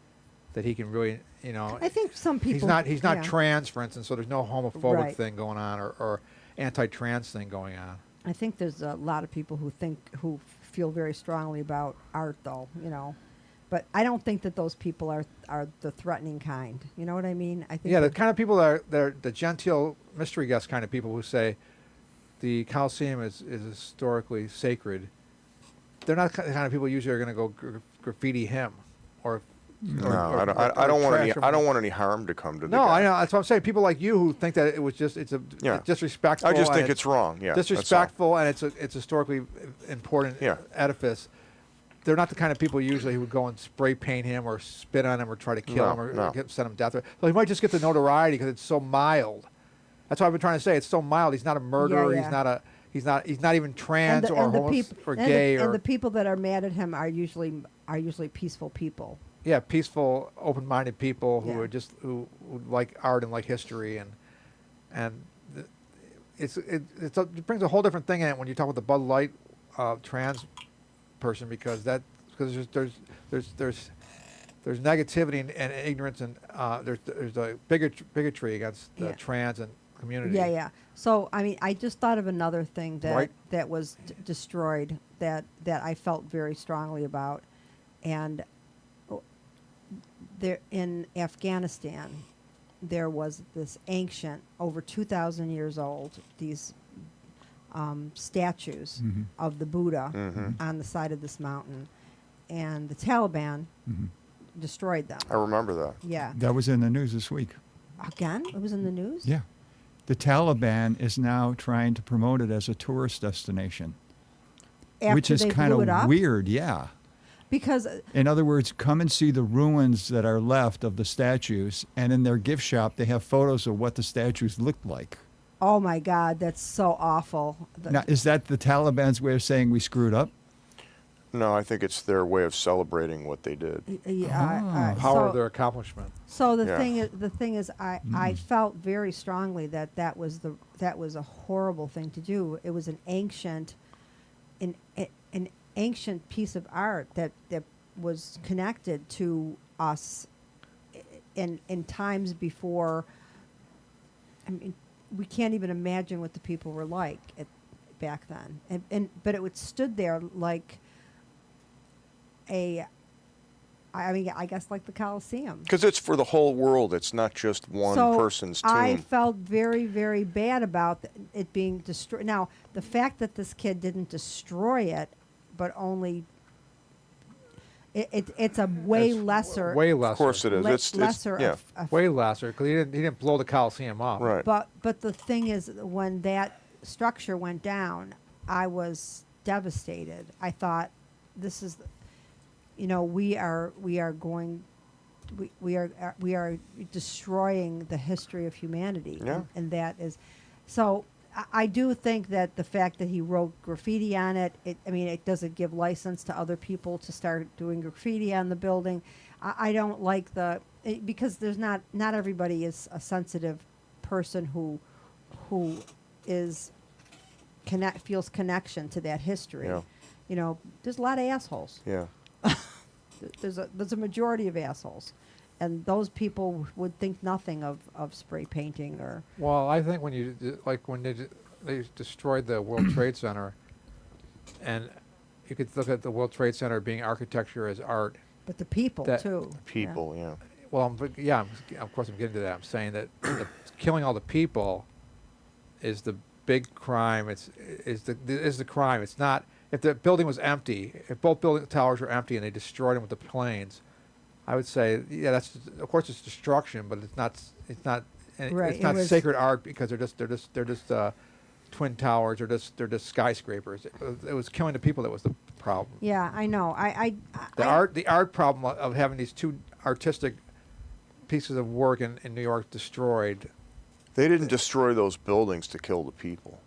Speaker 1: that he can really,
Speaker 2: I think some people.
Speaker 1: He's not
Speaker 2: yeah.
Speaker 1: trans, for instance, so there's no homophobic
Speaker 2: Right.
Speaker 1: thing going on or anti-trans thing going on.
Speaker 2: I think there's a lot of people who feel very strongly about art, though. But I don't think that those people are the threatening kind. You know what I mean? I think.
Speaker 1: Yeah, the
Speaker 2: that-
Speaker 1: kind of people they're the genteel mystery guest kind of people who say the Coliseum is historically sacred. They're not the kind of people usually are going to go graffiti him or.
Speaker 4: No,
Speaker 1: or
Speaker 4: I don't want
Speaker 1: trash
Speaker 4: any.
Speaker 1: him.
Speaker 4: I don't want any harm to come to the
Speaker 1: No,
Speaker 4: guy.
Speaker 1: I know. That's what I'm saying. People like you who think that it was just it's
Speaker 4: Yeah.
Speaker 1: disrespectful.
Speaker 4: I just
Speaker 1: and
Speaker 4: think it's wrong. Yeah. that's all.
Speaker 1: disrespectful, and it's historically important
Speaker 4: Yeah.
Speaker 1: edifice. They're not the kind of people usually who would go and spray paint him or spit on him or try to kill
Speaker 4: No,
Speaker 1: him or
Speaker 4: no.
Speaker 1: send him death threat. So he might just get the notoriety because it's so mild. That's what I've been trying to say. It's so mild. He's not a murderer.
Speaker 2: Yeah.
Speaker 1: He's not even trans or or
Speaker 2: and
Speaker 1: gay
Speaker 2: and
Speaker 1: or
Speaker 2: the people that are mad at him are usually peaceful people.
Speaker 1: yeah, peaceful, open-minded people who
Speaker 2: Yeah.
Speaker 1: are just who like art and like history and it brings a whole different thing in it when you talk about the Bud Light trans person because there's there's negativity and ignorance, and there's a bigotry against the
Speaker 2: Yeah.
Speaker 1: trans and community.
Speaker 2: Yeah, yeah. So I mean, I just thought of another thing that
Speaker 1: Right.
Speaker 2: that was destroyed that I felt very strongly about, and there in Afghanistan, there was this ancient, over 2,000 years old, these statues
Speaker 3: Mhm.
Speaker 2: of the Buddha
Speaker 4: Mhm.
Speaker 2: on the side of this mountain, and the Taliban
Speaker 3: Mhm.
Speaker 2: destroyed them.
Speaker 4: I remember that.
Speaker 2: Yeah.
Speaker 3: That was in the news this week.
Speaker 2: Again, it was in the news.
Speaker 3: Yeah. The Taliban is now trying to promote it as a tourist destination,
Speaker 2: After
Speaker 3: which is
Speaker 2: they
Speaker 3: kind
Speaker 2: blew it
Speaker 3: of
Speaker 2: up?
Speaker 3: weird. Yeah.
Speaker 2: Because
Speaker 3: In other words, come and see the ruins that are left of the statues, and in their gift shop, they have photos of what the statues looked like.
Speaker 2: oh my God, that's so awful.
Speaker 3: Now, is that the Taliban's way of saying we screwed up?
Speaker 4: No, I think it's their way of celebrating what they did.
Speaker 2: Yeah,
Speaker 1: Power of
Speaker 2: so,
Speaker 1: their accomplishment.
Speaker 2: so the
Speaker 4: Yeah.
Speaker 2: thing is, I felt very strongly that was a horrible thing to do. It was an ancient piece of art that was connected to us in times before. I mean, we can't even imagine what the people were like back then, but it stood there like I guess like the Colosseum.
Speaker 4: Because it's for the whole world. It's not just one
Speaker 2: So
Speaker 4: person's tomb.
Speaker 2: I felt very, very bad about it being destroyed. Now, the fact that this kid didn't destroy it, but only it's a way
Speaker 1: It's
Speaker 2: lesser,
Speaker 1: Way lesser.
Speaker 4: Of course it is. It's
Speaker 2: lesser.
Speaker 4: yeah.
Speaker 1: Way lesser, because he didn't blow the Coliseum up.
Speaker 4: Right.
Speaker 2: But the thing is, when that structure went down, I was devastated. I thought, this is, we are destroying the history of humanity.
Speaker 4: Yeah.
Speaker 2: And that is, so I do think that the fact that he wrote graffiti on it, it doesn't give license to other people to start doing graffiti on the building. I don't like because there's not everybody is a sensitive person who is feels connection to that history.
Speaker 4: Yeah.
Speaker 2: There's a lot of assholes.
Speaker 4: Yeah.
Speaker 2: There's a majority of assholes, and those people would think nothing of spray painting or.
Speaker 1: Well, I think when they destroyed the World Trade Center, and you could look at the World Trade Center being architecture as art.
Speaker 2: But the people
Speaker 1: That-
Speaker 2: too.
Speaker 4: People, yeah.
Speaker 1: Well, of course I'm getting to that. I'm saying that killing all the people is the big crime. Is the crime. It's not. If the building was empty, if both building towers were empty and they destroyed them with the planes, I would say, yeah, that's of course it's destruction, but it's not.
Speaker 2: Right,
Speaker 1: It's not
Speaker 2: it was-
Speaker 1: sacred art because they're just twin towers. They're just skyscrapers. It was killing the people that was the problem.
Speaker 2: Yeah, I know.
Speaker 1: The art problem of having these two artistic pieces of work in New York destroyed.
Speaker 4: They didn't destroy those buildings to kill the people.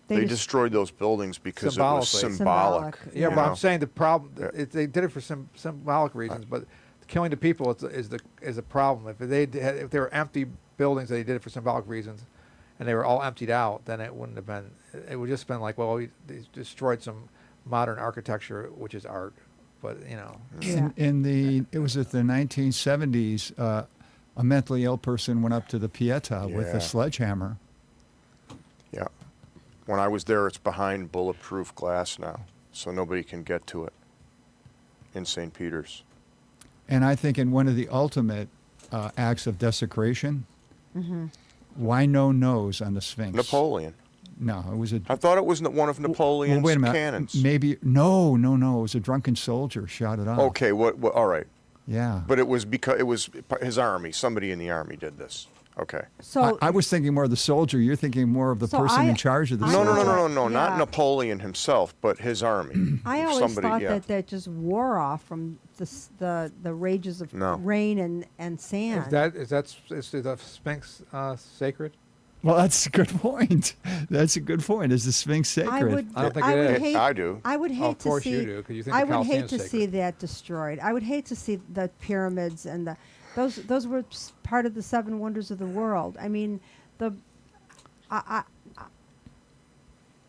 Speaker 4: They destroyed those buildings because it was
Speaker 1: Symbolically.
Speaker 4: symbolic.
Speaker 1: Yeah,
Speaker 2: Yeah.
Speaker 1: but I'm saying the problem.
Speaker 4: Yeah.
Speaker 1: They did it for symbolic reasons, but killing the people is a problem. If they were empty buildings, and they did it for symbolic reasons, and they were all emptied out, then it wouldn't have been. It would just been like, well, they destroyed some modern architecture, which is art. But
Speaker 2: Yeah.
Speaker 3: It was at the 1970s, a mentally ill person went up to the Pieta with
Speaker 4: Yeah.
Speaker 3: a sledgehammer.
Speaker 4: Yeah. When I was there, it's behind bulletproof glass now, so nobody can get to it in St. Peter's.
Speaker 3: And I think in one of the ultimate acts of desecration, why no nose on the Sphinx?
Speaker 4: Napoleon.
Speaker 3: No, it was a.
Speaker 4: I thought it was one of Napoleon's
Speaker 3: wait a minute.
Speaker 4: cannons.
Speaker 3: Maybe no. It was a drunken soldier shot it off.
Speaker 4: Okay, what? All right,
Speaker 3: Yeah.
Speaker 4: but it was because it was his army. Somebody in the army did this. Okay.
Speaker 2: So
Speaker 3: I was thinking more of the soldier. You're thinking more of the
Speaker 2: So
Speaker 3: person
Speaker 2: I-
Speaker 3: in charge of the
Speaker 2: I
Speaker 4: No,
Speaker 3: soldier.
Speaker 4: no, not
Speaker 2: Yeah.
Speaker 4: Napoleon himself, but his army.
Speaker 2: I always
Speaker 4: Somebody,
Speaker 2: thought
Speaker 4: yeah.
Speaker 2: that just wore off from the rages of
Speaker 4: No.
Speaker 2: rain and sand.
Speaker 1: is the Sphinx sacred?
Speaker 3: Well, that's a good point. That's a good point. Is the Sphinx sacred?
Speaker 2: I would.
Speaker 1: I don't think
Speaker 2: I
Speaker 1: it
Speaker 2: would
Speaker 1: is.
Speaker 2: hate,
Speaker 4: I do.
Speaker 2: I would hate
Speaker 1: Oh, of course
Speaker 2: to see.
Speaker 1: you do, 'cause you think
Speaker 2: I
Speaker 1: the
Speaker 2: would hate
Speaker 1: Colosseum's
Speaker 2: to see
Speaker 1: sacred.
Speaker 2: that destroyed. I would hate to see the pyramids and those were part of the seven wonders of the world. I mean,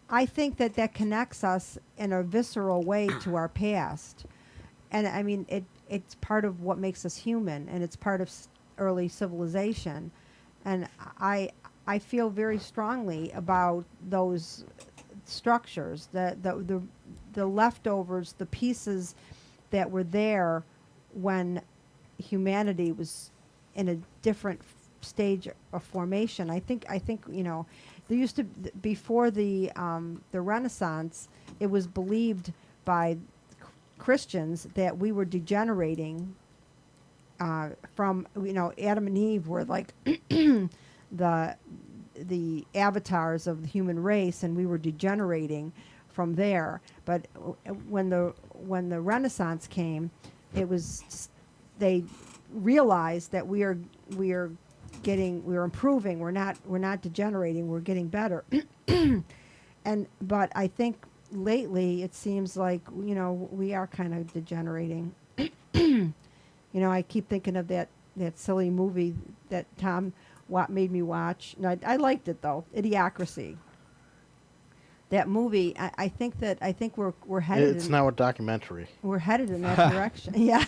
Speaker 2: I think that connects us in a visceral way to our past, and I mean it's part of what makes us human, and it's part of early civilization. And I feel very strongly about those structures, the leftovers, the pieces that were there when humanity was in a different stage of formation. I think there used to before the Renaissance, it was believed by Christians that we were degenerating from Adam and Eve were like the avatars of the human race, and we were degenerating from there. But when the Renaissance came, they realized that we are improving. We're not degenerating. We're getting better. But I think lately it seems like we are kind of degenerating. I keep thinking of that silly movie that Tom Watt made me watch. No, I liked it though. Idiocracy. That movie. I think we're headed.
Speaker 5: It's now a documentary.
Speaker 2: We're headed in that direction. Yeah.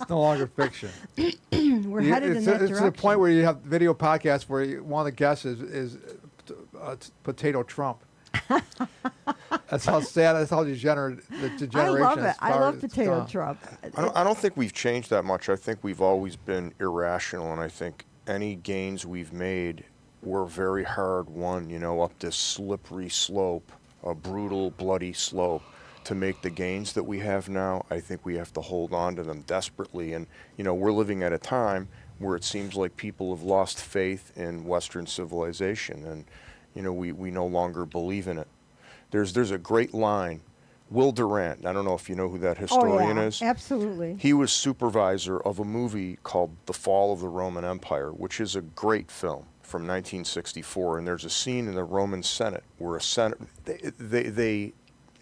Speaker 1: It's no longer fiction.
Speaker 2: We're headed in that direction.
Speaker 1: It's to the point where you have video podcasts where one of the guests is Potato Trump. That's how sad. That's how degenerate the degeneration.
Speaker 2: I love it. I love
Speaker 1: it's
Speaker 2: Potato
Speaker 1: gone.
Speaker 2: Trump.
Speaker 4: I don't think we've changed that much. I think we've always been irrational, and I think any gains we've made were very hard won, up this slippery slope, a brutal, bloody slope. To make the gains that we have now, I think we have to hold on to them desperately. And, we're living at a time where it seems like people have lost faith in Western civilization, and, we no longer believe in it. There's a great line. Will Durant, I don't know if you know who that historian is.
Speaker 2: Absolutely.
Speaker 4: He was supervisor of a movie called The Fall of the Roman Empire, which is a great film from 1964. And there's a scene in the Roman Senate where they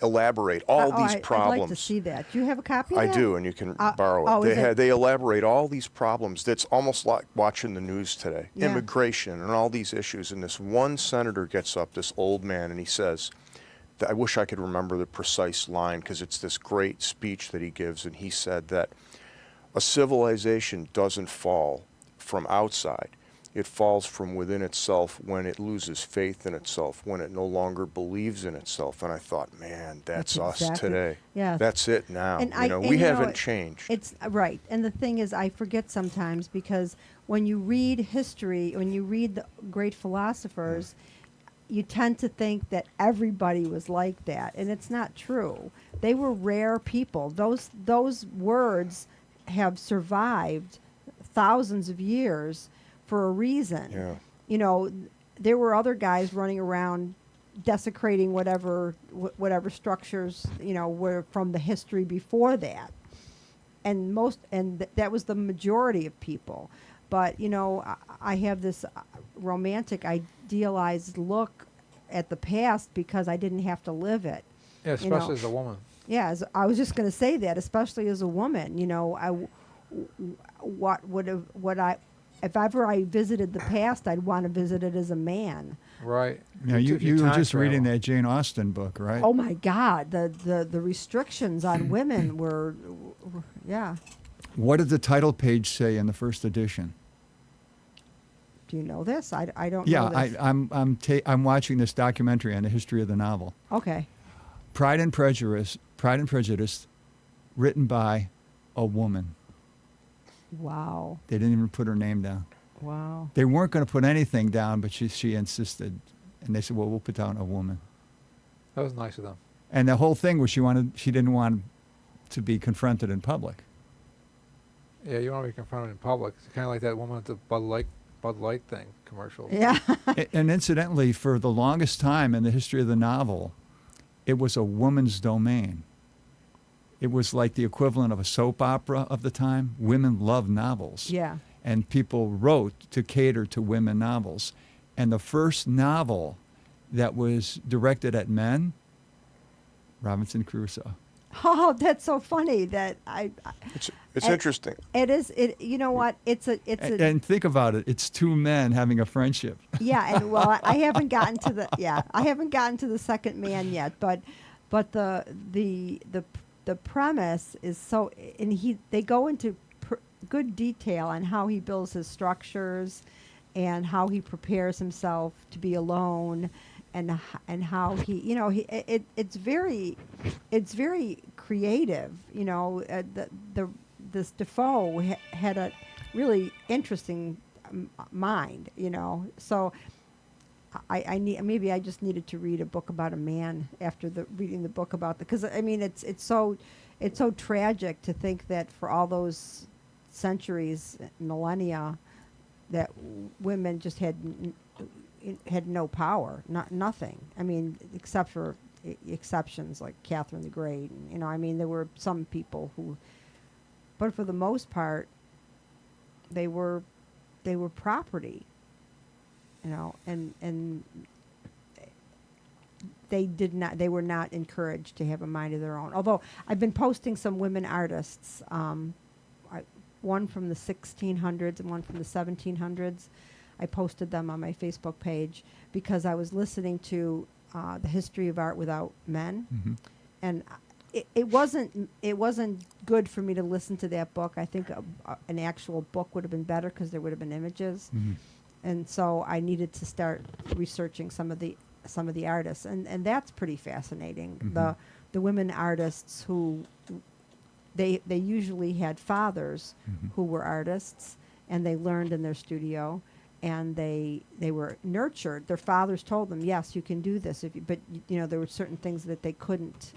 Speaker 4: elaborate all these problems.
Speaker 2: I'd like to see that. Do you have a copy of
Speaker 4: I
Speaker 2: that?
Speaker 4: do, and you can borrow it. They elaborate all these problems. That's almost like watching the news today.
Speaker 2: Yeah.
Speaker 4: Immigration and all these issues. And this one senator gets up, this old man, and he says, I wish I could remember the precise line because it's this great speech that he gives, and he said that a civilization doesn't fall from outside. It falls from within itself when it loses faith in itself, when it no longer believes in itself. And I thought, man, that's us
Speaker 2: exactly.
Speaker 4: today.
Speaker 2: Yeah.
Speaker 4: That's it now.
Speaker 2: And
Speaker 4: we haven't changed.
Speaker 2: It's right. And the thing is, I forget sometimes because when you read history, when you read the great philosophers, you tend to think that everybody was like that, and it's not true. They were rare people. Those words have survived thousands of years for a reason.
Speaker 4: Yeah.
Speaker 2: There were other guys running around desecrating whatever structures were from the history before that, and that was the majority of people. But I have this romantic, idealized look at the past because I didn't have to live it.
Speaker 1: Yeah, especially as a woman.
Speaker 2: Yeah, I was just going to say that, especially as a woman. If ever I visited the past, I'd want to visit it as a man.
Speaker 1: Right.
Speaker 3: Now, you were just reading that Jane Austen book, right?
Speaker 2: Oh my God, the restrictions on women were, yeah.
Speaker 3: What did the title page say in the first edition?
Speaker 2: Do you know this? I don't know
Speaker 3: Yeah,
Speaker 2: this.
Speaker 3: I'm watching this documentary on the history of the novel.
Speaker 2: Okay.
Speaker 3: Pride and Prejudice, written by a woman.
Speaker 2: Wow.
Speaker 3: They didn't even put her name down.
Speaker 2: Wow.
Speaker 3: They weren't going to put anything down, but she insisted. And they said, well, we'll put down a woman.
Speaker 1: That was nice of them.
Speaker 3: And the whole thing was she didn't want to be confronted in public.
Speaker 1: Yeah, you want to be confronted in public. It's kind of like that woman at the Bud Light thing commercials.
Speaker 2: Yeah.
Speaker 3: And incidentally, for the longest time in the history of the novel, it was a woman's domain. It was like the equivalent of a soap opera of the time. Women loved novels.
Speaker 2: Yeah.
Speaker 3: And people wrote to cater to women novels. And the first novel that was directed at men, Robinson Crusoe.
Speaker 2: Oh, that's so funny that
Speaker 4: It's interesting.
Speaker 2: It is. You know what? It's a.
Speaker 3: And think about it. It's two men having a friendship.
Speaker 2: Yeah, and well, I haven't gotten to the second man yet, but the the premise is so, and they go into good detail on how he builds his structures, and how he prepares himself to be alone, and how he, it's very creative. This Defoe had a really interesting mind. So maybe I just needed to read a book about a man after reading the book about because it's so tragic to think that for all those centuries, millennia, that women just had no power, nothing. Except for exceptions like Catherine the Great. There were some people who, but for the most part, they were property. And they were not encouraged to have a mind of their own. Although I've been posting some women artists, one from the 1600s and one from the 1700s. I posted them on my Facebook page because I was listening to the History of Art Without Men, and it wasn't good for me to listen to that book. I think an actual book would have been better because there would have been images. And so I needed to start researching some of the artists, and that's pretty fascinating. The women artists who they usually had fathers who were artists, and they learned in their studio, and they were nurtured. Their fathers told them, yes, you can do this, but there were certain things that they couldn't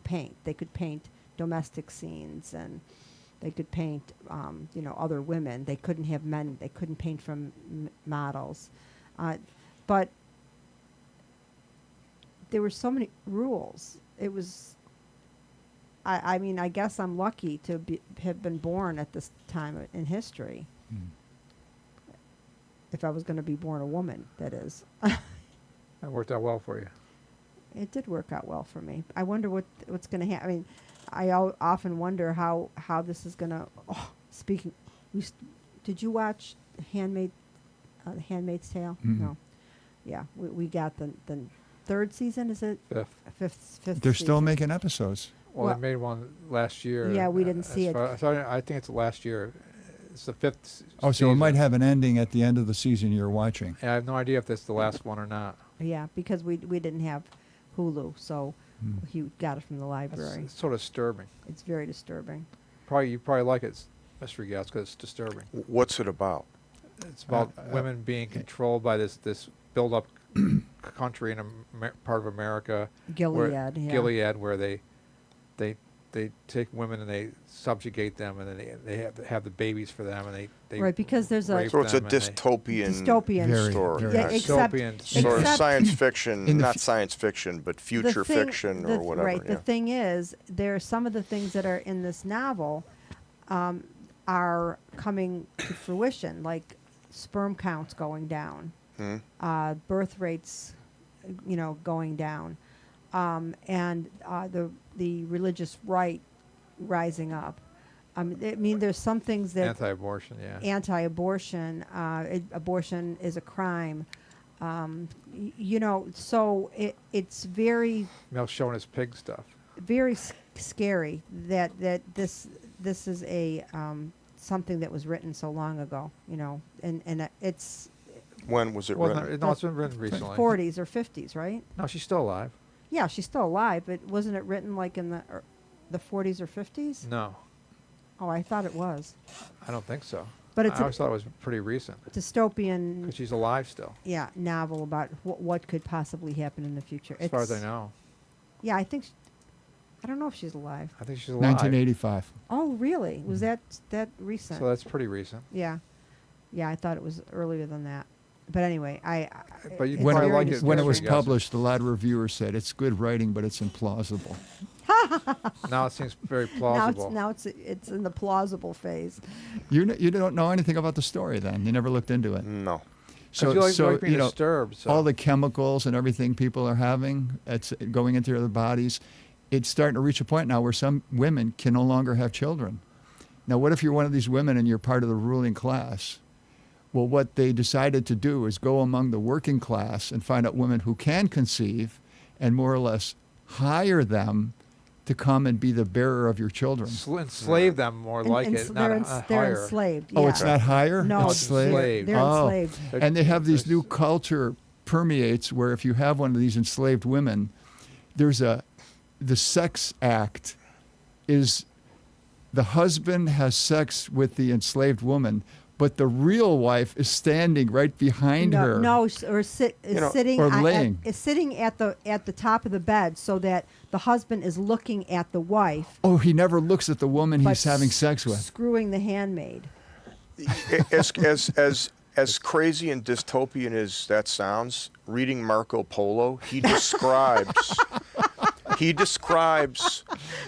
Speaker 2: paint. They could paint domestic scenes, and they could paint, other women. They couldn't have men. They couldn't paint from models. But there were so many rules. It was, I guess I'm lucky to have been born at this time in history. If I was going to be born a woman, that is.
Speaker 1: That worked out well for you.
Speaker 2: It did work out well for me. I wonder what's going to happen. I often wonder how this is going to. Oh, speaking, did you watch Handmaid's Tale? No. Yeah, we got the third season. Is it fifth?
Speaker 3: They're still
Speaker 2: season.
Speaker 3: making episodes.
Speaker 1: Well, they made one last year.
Speaker 2: Yeah, we didn't see it.
Speaker 1: I think it's last year. It's the fifth.
Speaker 3: Oh, so
Speaker 1: season.
Speaker 3: it might have an ending at the end of the season you're watching.
Speaker 1: And I have no idea if that's the last one or not.
Speaker 2: Yeah, because we didn't have Hulu, so he got it from the library.
Speaker 1: It's sort of disturbing.
Speaker 2: It's very disturbing.
Speaker 1: You probably like it, Mr. Gals, because it's disturbing.
Speaker 4: What's it about?
Speaker 1: It's about women being controlled by this build-up country in part of America,
Speaker 2: Gilead,
Speaker 1: where they take women and they subjugate them, and then they have the babies for them, and they
Speaker 2: right, because there's a
Speaker 1: rape
Speaker 4: So it's a
Speaker 1: them, and
Speaker 4: dystopian
Speaker 3: Very,
Speaker 4: story.
Speaker 3: very.
Speaker 2: Yeah, except-
Speaker 1: dystopian
Speaker 4: Sort of
Speaker 2: except-
Speaker 4: science fiction,
Speaker 3: In the
Speaker 4: not
Speaker 3: f-
Speaker 4: science fiction, but future fiction or whatever.
Speaker 2: Right.
Speaker 4: yeah.
Speaker 2: The thing is, there are some of the things that are in this novel are coming to fruition, like sperm counts going down, birth rates, going down, and the religious right rising up. There's some things that
Speaker 1: anti-abortion, yeah.
Speaker 2: Anti-abortion, abortion is a crime. So it's very,
Speaker 1: Showing his pig stuff.
Speaker 2: very scary that this is a something that was written so long ago, and it's
Speaker 4: When was it
Speaker 1: Wasn't
Speaker 4: written?
Speaker 1: it? No, it's been written recently.
Speaker 2: 40s or 50s, right?
Speaker 1: No, she's still alive.
Speaker 2: Yeah, she's still alive, but wasn't it written like in the 40s or 50s?
Speaker 1: No,
Speaker 2: Oh, I thought it was.
Speaker 1: I don't think so.
Speaker 2: But
Speaker 1: I
Speaker 2: it's
Speaker 1: always thought it was pretty recent
Speaker 2: dystopian,
Speaker 1: because she's alive still,
Speaker 2: novel about what could possibly happen in the future.
Speaker 1: as far as I know.
Speaker 2: Yeah, I think. I don't know if she's alive.
Speaker 1: I think she's alive.
Speaker 3: 1985.
Speaker 2: Oh, really? Was that recent?
Speaker 1: So that's pretty recent.
Speaker 2: Yeah, I thought it was earlier than that. But anyway,
Speaker 1: But you
Speaker 2: it's
Speaker 3: When
Speaker 1: probably
Speaker 2: very
Speaker 1: like it
Speaker 2: disturbing.
Speaker 3: when it was
Speaker 1: Yes.
Speaker 3: published, a lot of reviewers said it's good writing, but it's implausible.
Speaker 1: Now it seems very plausible.
Speaker 2: Now it's in the plausible phase.
Speaker 3: You don't know anything about the story, then you never looked into it.
Speaker 4: No.
Speaker 1: So you like being disturbed. So.
Speaker 3: all the chemicals and everything people are having, it's going into their bodies. It's starting to reach a point now where some women can no longer have children. Now, what if you're one of these women and you're part of the ruling class? Well, what they decided to do is go among the working class and find out women who can conceive and more or less hire them to come and be the bearer of your children.
Speaker 1: Enslave them more like it, not
Speaker 2: they're
Speaker 1: hire.
Speaker 2: enslaved.
Speaker 3: Oh,
Speaker 2: yeah.
Speaker 3: it's not higher?
Speaker 2: No,
Speaker 3: It's
Speaker 1: enslaved.
Speaker 2: They're
Speaker 3: Oh.
Speaker 2: enslaved.
Speaker 3: And they have these new culture permeates where if you have one of these enslaved women, the sex act is the husband has sex with the enslaved woman, but the real wife is standing right behind her.
Speaker 2: Sitting
Speaker 3: Or laying.
Speaker 2: is sitting at the top of the bed so that the husband is looking at the wife.
Speaker 3: Oh, he never looks at the woman
Speaker 2: but
Speaker 3: he's having sex with.
Speaker 2: Screwing the handmaid.
Speaker 4: As crazy and dystopian as that sounds, reading Marco Polo, he describes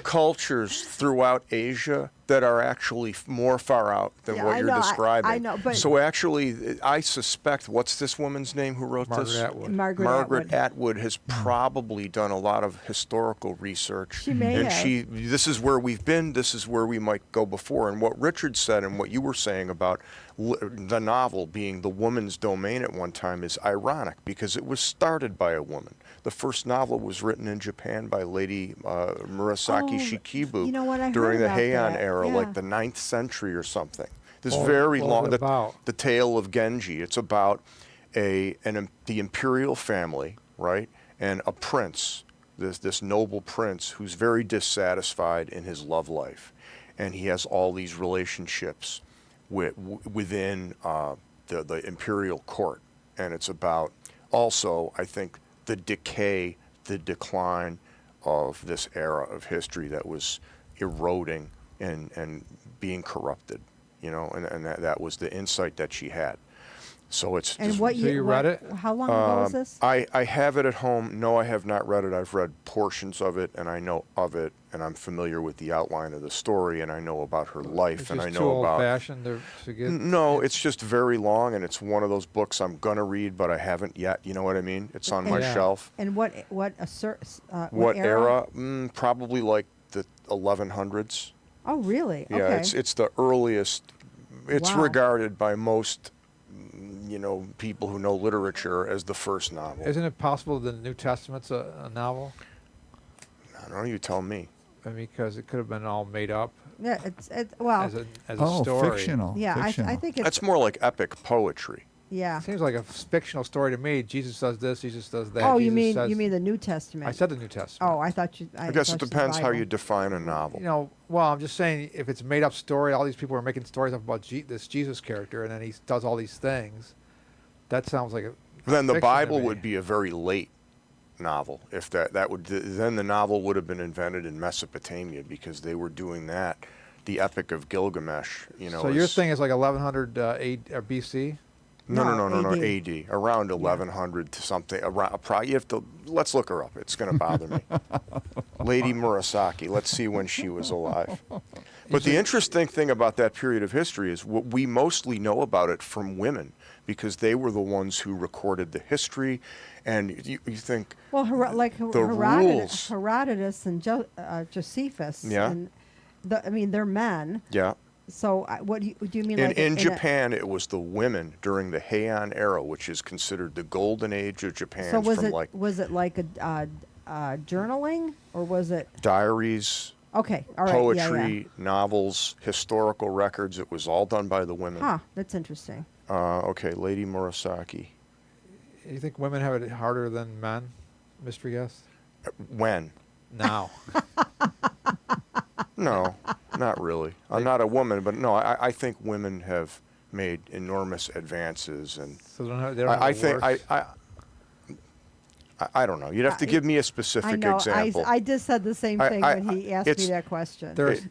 Speaker 4: cultures throughout Asia that are actually more far out than
Speaker 2: Yeah,
Speaker 4: what
Speaker 2: I
Speaker 4: you're
Speaker 2: know,
Speaker 4: describing.
Speaker 2: I know, but-
Speaker 4: so actually, I suspect, what's this woman's name who wrote
Speaker 1: Margaret
Speaker 4: this?
Speaker 1: Atwood.
Speaker 2: Margaret
Speaker 4: Atwood has probably done a lot of historical research.
Speaker 2: She may
Speaker 4: and
Speaker 2: have.
Speaker 4: this is where we've been, this is where we might go before. And what Richard said and what you were saying about the novel being the woman's domain at one time is ironic because it was started by a woman. The first novel was written in Japan by Lady Murasaki Shikibu
Speaker 2: you know what, I heard
Speaker 4: during the
Speaker 2: about
Speaker 4: Heian
Speaker 2: that,
Speaker 4: era,
Speaker 2: yeah.
Speaker 4: like the 9th century or something. This
Speaker 1: What
Speaker 4: very
Speaker 1: was
Speaker 4: long,
Speaker 1: it about?
Speaker 4: the tale of Genji. It's about the imperial family, right, and a prince, this noble prince who's very dissatisfied in his love life, and he has all these relationships within the imperial court, and it's about also, I think, the decline of this era of history that was eroding and being corrupted, and that was the insight that she had. So it's
Speaker 2: And
Speaker 4: just,
Speaker 2: what
Speaker 1: So you read it?
Speaker 2: How long ago was this?
Speaker 4: I have it at home. No, I have not read it. I've read portions of it, and I know of it, and I'm familiar with the outline of the story, and I know about her life,
Speaker 1: It's
Speaker 4: and
Speaker 1: just
Speaker 4: I
Speaker 1: too
Speaker 4: know about.
Speaker 1: old-fashioned to get.
Speaker 4: No, it's just very long, and it's one of those books I'm gonna read, but I haven't yet. You know what I mean? It's on my
Speaker 1: Yeah.
Speaker 4: shelf.
Speaker 2: And what
Speaker 4: What
Speaker 2: era?
Speaker 4: era? Probably like the 1100s.
Speaker 2: Oh, really?
Speaker 4: Yeah,
Speaker 2: Okay.
Speaker 4: it's the earliest. It's
Speaker 2: Wow.
Speaker 4: regarded by most, people who know literature as the first novel.
Speaker 1: Isn't it possible the New Testament's a novel?
Speaker 4: I don't know. You tell me.
Speaker 1: I mean, because it could have been all made up
Speaker 2: Yeah, well,
Speaker 1: as a story.
Speaker 3: Fictional.
Speaker 2: yeah,
Speaker 3: fictional.
Speaker 2: I think it's
Speaker 4: That's more like epic poetry.
Speaker 2: yeah.
Speaker 1: It seems like a fictional story to me. Jesus does this. Jesus does that.
Speaker 2: Oh,
Speaker 1: Jesus
Speaker 2: you
Speaker 1: says,
Speaker 2: mean the New Testament?
Speaker 1: I said the New Testament.
Speaker 2: Oh, I thought you.
Speaker 4: I guess
Speaker 2: thought
Speaker 4: it
Speaker 2: you said
Speaker 4: depends how
Speaker 2: Bible.
Speaker 4: you define a novel.
Speaker 1: Well, I'm just saying, if it's a made-up story, all these people are making stories up about this Jesus character, and then he does all these things. That sounds like a
Speaker 4: Then the
Speaker 1: fiction to
Speaker 4: Bible
Speaker 1: me.
Speaker 4: would be a very late novel. If that would then the novel would have been invented in Mesopotamia because they were doing that. The Epic of Gilgamesh.
Speaker 1: So your thing is like 1100 BC.
Speaker 4: No,
Speaker 2: No,
Speaker 4: AD. Around 1100 to something. You have to. Let's look her up. It's going to bother me. Lady Murasaki. Let's see when she was alive. But the interesting thing about that period of history is we mostly know about it from women because they were the ones who recorded the history, and you think.
Speaker 2: Well,
Speaker 4: the rules.
Speaker 2: Herodotus and Josephus.
Speaker 4: Yeah.
Speaker 2: And they're men.
Speaker 4: Yeah.
Speaker 2: So what do you mean?
Speaker 4: In Japan, it was the women during the Heian era, which is considered the golden age of Japan.
Speaker 2: So was
Speaker 4: from
Speaker 2: it like a journaling, or was it
Speaker 4: diaries,
Speaker 2: okay? All right.
Speaker 4: poetry, novels, historical records. It was all done by the women.
Speaker 2: Huh. That's interesting.
Speaker 4: Okay, Lady Murasaki.
Speaker 1: You think women have it harder than men, mystery guest?
Speaker 4: When?
Speaker 1: Now.
Speaker 4: No, not really. I'm not a woman, but no, I think women have made enormous advances, and
Speaker 1: So they don't have
Speaker 4: I
Speaker 1: it
Speaker 4: think
Speaker 1: worse?
Speaker 4: I don't know. You'd have to give me a specific
Speaker 2: I know.
Speaker 4: example.
Speaker 2: I just said the same thing when he asked me
Speaker 4: it's-
Speaker 2: that question.
Speaker 1: There's,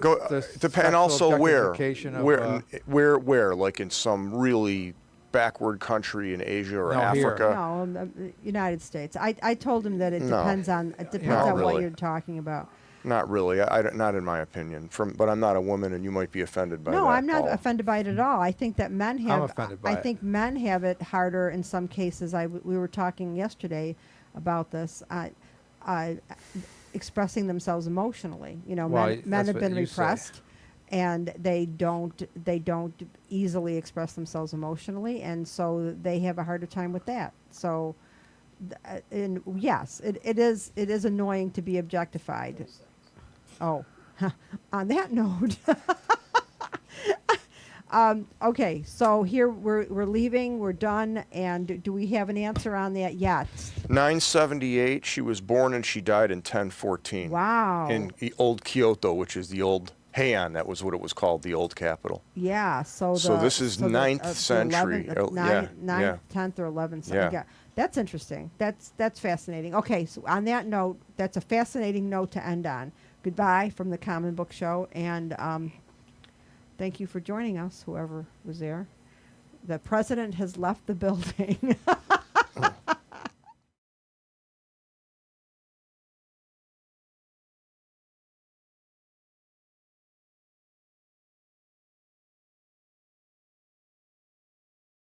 Speaker 1: there's
Speaker 4: Depend
Speaker 1: sexual
Speaker 4: also where,
Speaker 1: objectification of,
Speaker 4: where, like in some really backward country in Asia or
Speaker 1: No, here.
Speaker 4: Africa.
Speaker 2: No, United States. I told him that it
Speaker 4: No.
Speaker 2: depends on
Speaker 4: Not
Speaker 2: what
Speaker 4: really.
Speaker 2: you're talking about.
Speaker 4: Not really. Not in my opinion. But I'm not a woman, and you might be offended by that.
Speaker 2: No, I'm not
Speaker 4: Paula.
Speaker 2: offended by it at all. I think that men have.
Speaker 1: offended by
Speaker 2: I
Speaker 1: it.
Speaker 2: think men have it harder in some cases. We were talking yesterday about this. Expressing themselves emotionally.
Speaker 1: Well,
Speaker 2: men
Speaker 1: that's
Speaker 2: have
Speaker 1: what
Speaker 2: been
Speaker 1: you say.
Speaker 2: repressed, and they don't easily express themselves emotionally, and so they have a harder time with that. So, and yes, it is annoying to be objectified. Oh, on that note. Okay, so here we're leaving. We're done. And do we have an answer on that yet?
Speaker 4: 978. She was born and she died in 1014.
Speaker 2: Wow.
Speaker 4: In the old Kyoto, which is the old Heian. That was what it was called, the old capital.
Speaker 2: Yeah. So
Speaker 4: this is 9th century.
Speaker 2: 9th, 10th, or 11th century. Yeah. That's interesting. That's fascinating. Okay, so on that note, that's a fascinating note to end on. Goodbye from the Common Book Show, and thank you for joining us, whoever was there. The president has left the building.